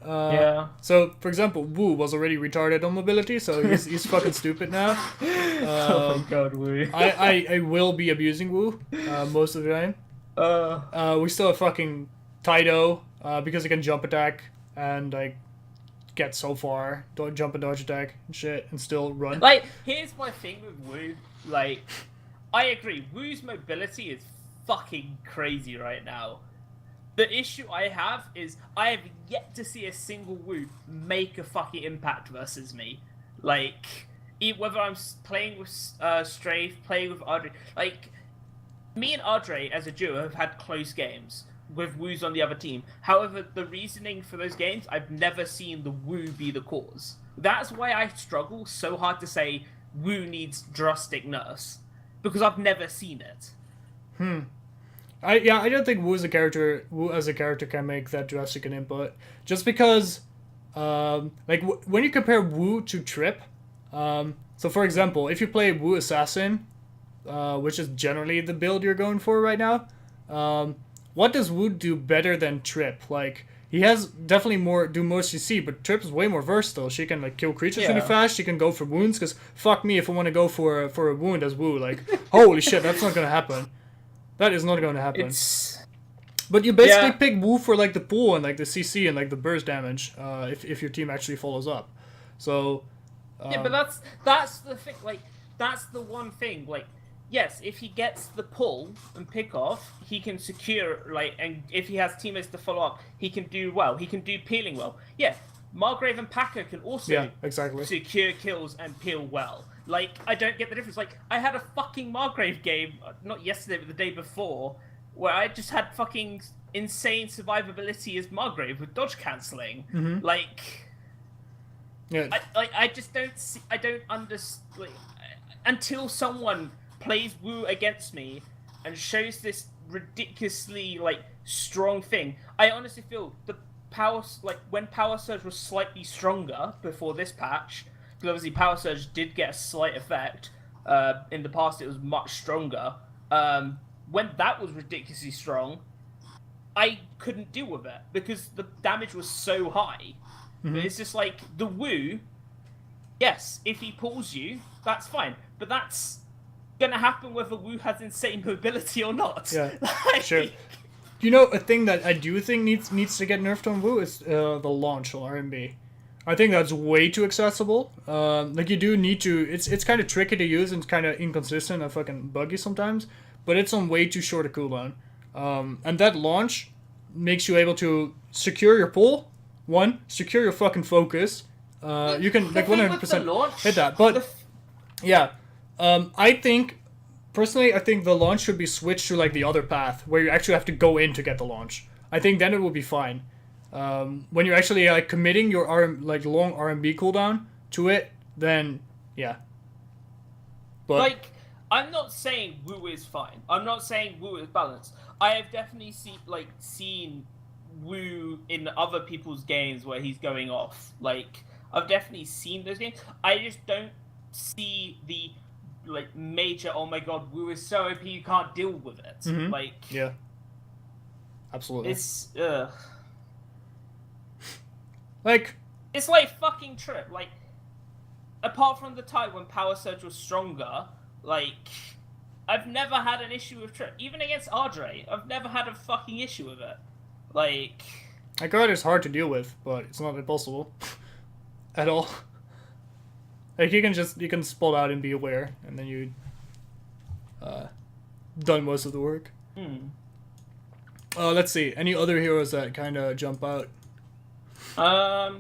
Yeah. So, for example, Wu was already retarded on mobility, so he's fucking stupid now. Oh my god, Wu. I will be abusing Wu most of the time. We still have fucking Taido because he can jump attack and like get so far, don't jump and dodge attack and shit, and still run. Like, here's my thing with Wu. Like, I agree. Wu's mobility is fucking crazy right now. The issue I have is I have yet to see a single Wu make a fucking impact versus me. Like, whether I'm playing with Strafe, playing with Ardre. Like, me and Ardre as a duo have had close games with Wu's on the other team. However, the reasoning for those games, I've never seen the Wu be the cause. That's why I struggle so hard to say Wu needs drastic nerfs. Because I've never seen it. I don't think Wu as a character can make that drastic an input. Just because, when you compare Wu to Trip, so for example, if you play Wu Assassin, which is generally the build you're going for right now, what does Wu do better than Trip? Like, he has definitely more CC, but Trip is way more versatile. She can like kill creatures really fast. She can go for wounds. Because fuck me if I want to go for a wound as Wu. Like, holy shit, that's not gonna happen. That is not going to happen. But you basically pick Wu for like the pool and like the CC and like the burst damage, if your team actually follows up. So yeah, but that's the thing. Like, that's the one thing. Like, yes, if he gets the pull and pick off, he can secure and if he has teammates to follow up, he can do well. He can do peeling well. Yeah, Margrave and Packer can also secure kills and peel well. Like, I don't get the difference. Like, I had a fucking Margrave game, not yesterday, but the day before, where I just had fucking insane survivability as Margrave with dodge cancelling. Like, I just don't see, I don't understand, like, until someone plays Wu against me and shows this ridiculously, like, strong thing. I honestly feel the power, like, when Power Surge was slightly stronger before this patch, because obviously Power Surge did get a slight effect. In the past, it was much stronger. When that was ridiculously strong, I couldn't deal with it because the damage was so high. But it's just like the Wu. Yes, if he pulls you, that's fine. But that's gonna happen whether Wu has insane mobility or not. Yeah, sure. You know, a thing that I do think needs to get nerfed on Wu is the launch on RMB. I think that's way too accessible. Like, you do need to... It's kind of tricky to use and kind of inconsistent and fucking buggy sometimes. But it's on way too short a cooldown. And that launch makes you able to secure your pull. One, secure your fucking focus. You can, like, 100% hit that. But, yeah. Personally, I think the launch should be switched to, like, the other path. Where you actually have to go in to get the launch. I think then it will be fine. When you're actually like committing your long RMB cooldown to it, then yeah. But like, I'm not saying Wu is fine. I'm not saying Wu is balanced. I have definitely seen Wu in other people's games where he's going off. Like, I've definitely seen those games. I just don't see the like major. Oh my god, Wu is so OP, you can't deal with it. Like, yeah. Absolutely. It's Like, it's like fucking Trip. Like, apart from the time when Power Surge was stronger, like, I've never had an issue with Trip. Even against Ardre, I've never had a fucking issue with it. Like God is hard to deal with, but it's not impossible. At all. Like, you can spot out and be aware, and then you done most of the work. Let's see. Any other heroes that kind of jump out? I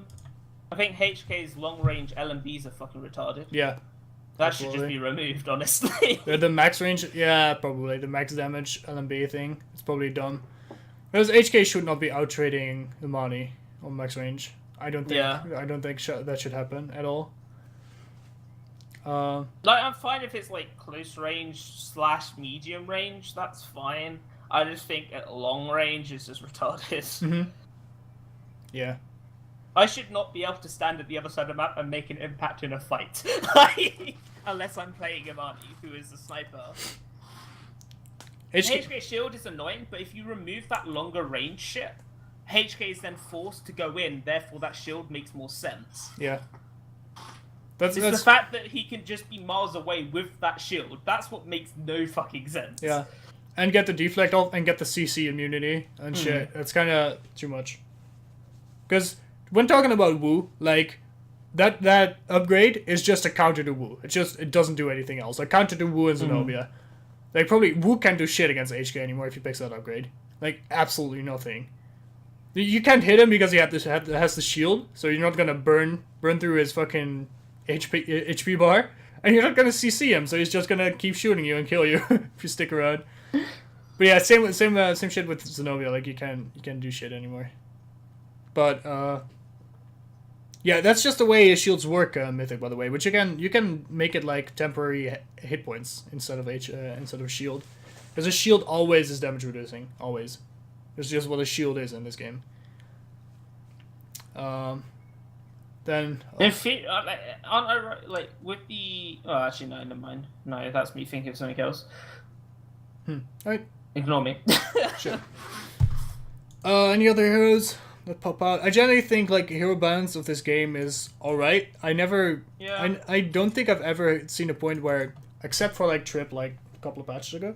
think HK's long range LMBs are fucking retarded. Yeah. That absolutely. should just be removed, honestly. The max range, yeah, probably the max damage LMB thing. It's probably dumb. Because HK should not be out trading Imani on max range. I don't think. Yeah. I don't think that should happen at all. Like, I'm fine if it's like close range / medium range. That's fine. I just think at long range it's just retarded. Yeah. I should not be able to stand at the other side of the map and make an impact in a fight. Like, unless I'm playing Imani, who is a sniper. HK shield is annoying, but if you remove that longer range shit, HK is then forced to go in, therefore that shield makes more sense. Yeah. It's the fact that he can just be miles away with that shield. That's what makes no fucking sense. Yeah. And get the deflect off and get the CC immunity and shit. That's kind of too much. Because when talking about Wu, like, that upgrade is just a counter to Wu. It doesn't do anything else. Like, counter to Wu and Zenobia. Like, probably Wu can't do shit against HK anymore if he picks that upgrade. Like, absolutely nothing. You can't hit him because he has the shield, so you're not gonna burn through his fucking HP bar, and you're not gonna CC him, so he's just gonna keep shooting you and kill you if you stick around. But yeah, same shit with Zenobia. Like, you can't do shit anymore. But yeah, that's just the way shields work, Mythic, by the way. Which you can make it like temporary hit points instead of shield, because a shield always is damage reducing. Always, it's just what a shield is in this game. Then if it, aren't I right? Like with the actually no, never mind. No, that's me thinking of something else. Alright. Ignore me. Sure. Any other heroes that pop out? I generally think like hero balance of this game is alright. I don't think I've ever seen a point where, except for like Trip like a couple of patches ago,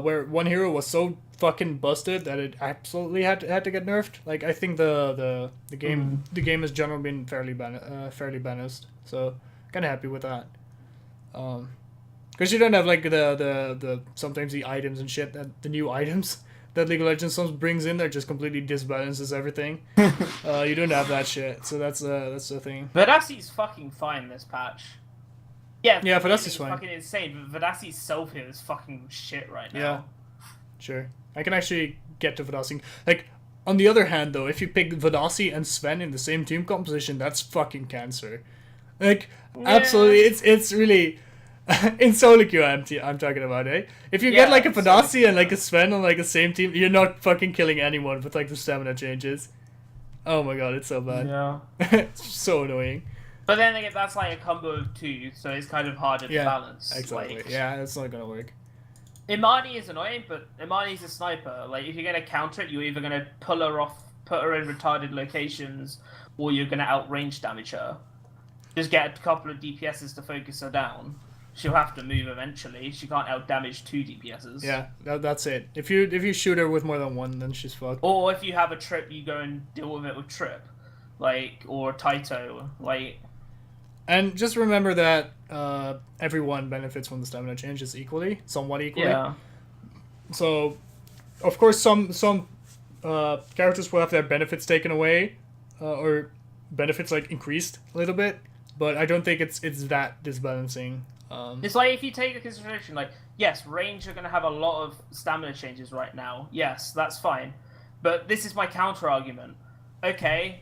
where one hero was so fucking busted that it absolutely had to get nerfed. Like, I think the game has generally been fairly balanced, so kind of happy with that. Because you don't have like the sometimes the items and shit, that the new items that League of Legends sometimes brings in that just completely disbalances everything. You don't have that shit, so that's the thing. Verdassi's fucking fine this patch. Yeah, Verdassi's fine. Fucking insane. But Verdassi's self hit is fucking shit right now. Yeah, sure. I can actually get to Verdassi. Like, on the other hand, though, if you pick Verdassi and Sven in the same team composition, that's fucking cancer. Like, absolutely, it's really in solo queue. I'm talking about, eh? If you get like a Verdassi and like a Sven on like the same team, you're not fucking killing anyone with like the stamina changes. Oh my god, it's so bad. Yeah, it's so annoying. But then again, that's like a combo of two, so it's kind of harder to balance. Exactly. Like, yeah, it's not gonna work. Imani is annoying, but Imani's a sniper. Like, if you're gonna counter it, you're either gonna pull her off, put her in retarded locations, or you're gonna outrange damage her. Just get a couple of DPSs to focus her down. She'll have to move eventually. She can't outdamage 2 DPSs. Yeah, that's it. If you shoot her with more than one, then she's fucked. Or if you have a Trip, you go and deal with it with Trip, like, or Taito, like. And just remember that everyone benefits from the stamina changes somewhat equally. Yeah. So, of course, some characters will have their benefits taken away, or benefits like increased a little bit. But I don't think it's that disbalancing. It's like, if you take into consideration, like, yes, range are going to have a lot of stamina changes right now. Yes, that's fine. But this is my counter argument. Okay,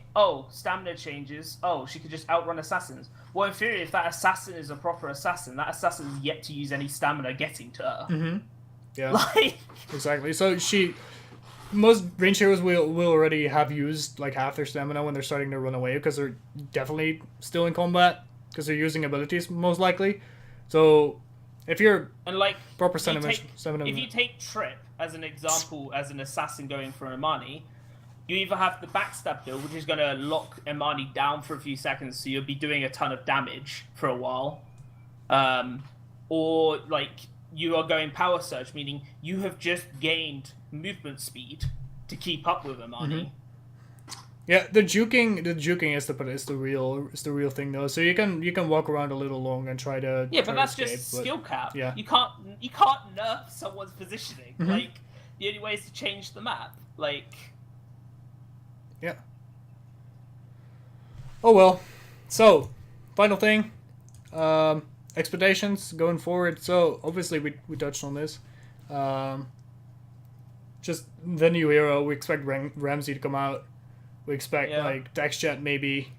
stamina changes. She could just outrun assassins. Well, in theory, if that assassin is a proper assassin, that assassin is yet to use any stamina getting to her. Mm-hmm. Yeah. Like... Exactly. So most range heroes will already have used like half their stamina when they're starting to run away, because they're definitely still in combat, because they're using abilities most likely. So If you're And like proper if you take Trip as an example, as an assassin going for Imani, you either have the backstab build, which is going to lock Imani down for a few seconds, so you'll be doing a ton of damage for a while, or like you are going power surge, meaning you have just gained movement speed to keep up with Imani. Mm-hmm. Yeah, the juking is the real thing though. So you can walk around a little longer and try to but that's escape, just skill cap. Yeah, you can't nerf someone's positioning. Mm-hmm. Like the only way is to change the map. Like yeah. Oh well. So final thing, expectations going forward. So obviously we touched on this. Just the new hero. We expect Ramsey to come out. We expect like text chat maybe.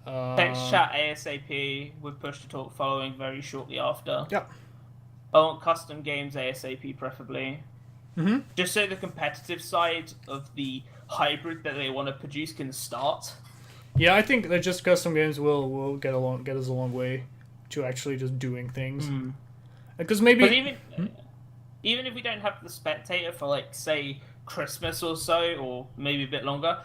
Text chat ASAP with push to talk following very shortly after. Yep. I want custom games ASAP preferably. Mm-hmm. Just so the competitive side of the hybrid that they want to produce can start. Yeah, I think that just custom games will get us a long way to actually just doing things. Because maybe. But even if we don't have the spectator for like say Christmas or so, or maybe a bit longer,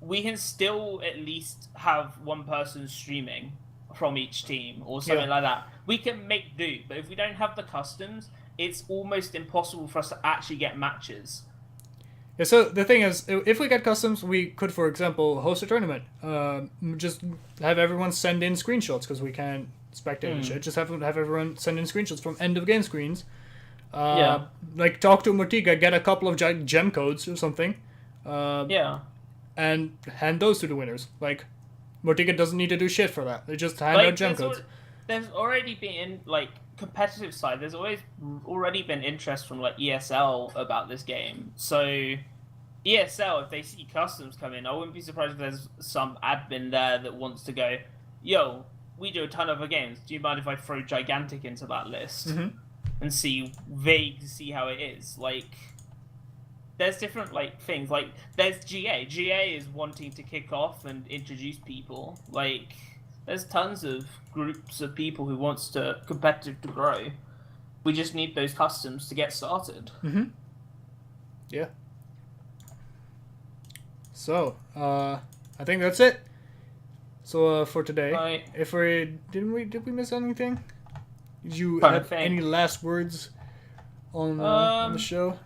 we can still at least have one person streaming from each team or something like that. We can make do, but if we don't have the customs, it's almost impossible for us to actually get matches. Yeah, so the thing is, if we get customs, we could, for example, host a tournament. Just have everyone send in screenshots, because we can't spectate and shit. Just have everyone send in screenshots from end of game screens. Like talk to Motiga, get a couple of gem codes or something. And hand those to the winners. Like, Motiga doesn't need to do shit for that. They just hand out gem codes. There's already been, like, competitive side, there's already been interest from, like, ESL about this game. So, ESL, if they see customs come in, I wouldn't be surprised if there's some admin there that wants to go, yo, we do a ton of other games. Do you mind if I throw Gigantic into that list? Mm-hmm. And see how it is. Like, there's different like things. Like there's GA. GA is wanting to kick off and introduce people. Like there's tons of groups of people who wants to competitive to grow. We just need those customs to get started. Mm-hmm. Yeah. So I think that's it. So for today, did we miss anything? Did you have any last words on the show?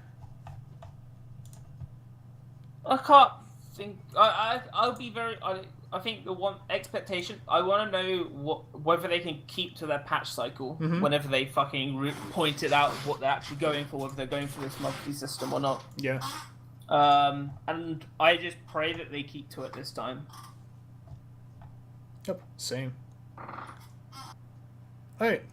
I can't think. I'll be very. I think the one expectation. I want to know whether they can keep to their patch cycle whenever they fucking point it out what they're actually going for, whether they're going for this monthly system or not. Yeah. And I just pray that they keep to it this time. Yep. Same. Alright.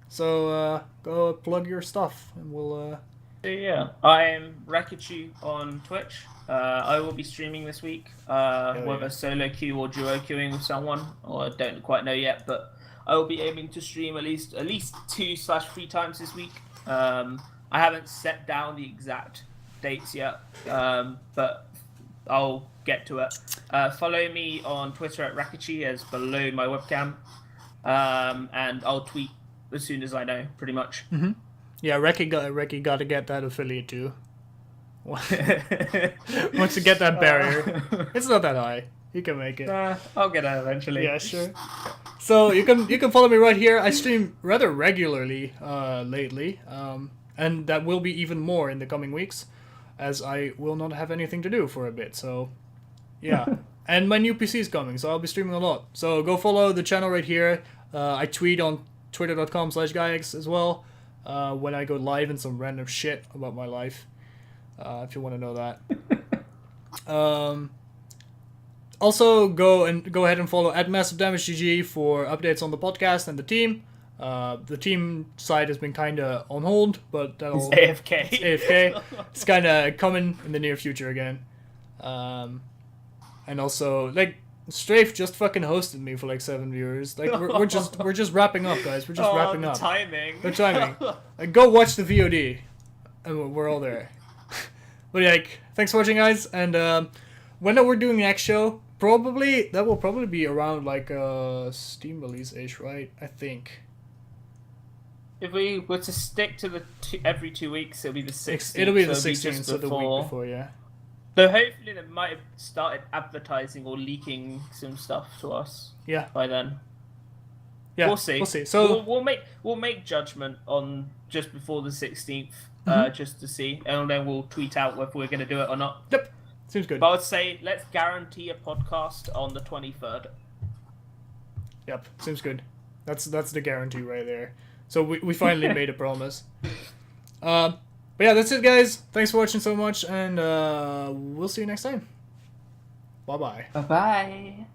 So go plug your stuff, and we'll. Yeah, I'm Rakychu on Twitch. I will be streaming this week, whether solo queue or duo queuing with someone, or I don't quite know yet. But I will be aiming to stream at least 2/3 times this week. I haven't set down the exact dates yet, but I'll get to it. Follow me on Twitter at Rakychu as below my webcam, and I'll tweet as soon as I know, pretty much. Mm-hmm. Yeah, Recky got to get that affiliate too. Once to get that barrier, it's not that high. You can make it. I'll get it eventually. Yeah, sure. So you can follow me right here. I stream rather regularly lately, and that will be even more in the coming weeks, as I will not have anything to do for a bit. So, yeah. And my new PC is coming, so I'll be streaming a lot. So go follow the channel right here. I tweet on twitter.com/Gaiex as well. When I go live and some random shit about my life, if you want to know that. Also, go ahead and follow @MassiveDamageGG for updates on the podcast and the team. The team side has been kind of on hold, but it's AFK. It's AFK. It's kind of coming in the near future again. And also, like, Strafe just fucking hosted me for like 7 viewers. Like we're just wrapping up, guys. We're just wrapping up. The timing. Like, go watch the VOD, and we're all there. But like, thanks for watching, guys. And when we're doing the next show, that will probably be around like Steam release ish, right? I think. If we were to stick to the every 2 weeks, it'll be the 16th. It'll be the so 16th, so the week before, yeah. So hopefully they might have started advertising or leaking some stuff to us. Yeah. By then. Yeah. We'll see. We'll see. So we'll make judgment on just before the 16th, just to see, and then we'll tweet out whether we're going to do it or not. Yep. Seems good. But I would say let's guarantee a podcast on the 23rd. Yep. Seems good. That's the guarantee right there. So we finally made a promise. But yeah, that's it, guys. Thanks for watching so much, and we'll see you next time. Bye-bye. Bye-bye.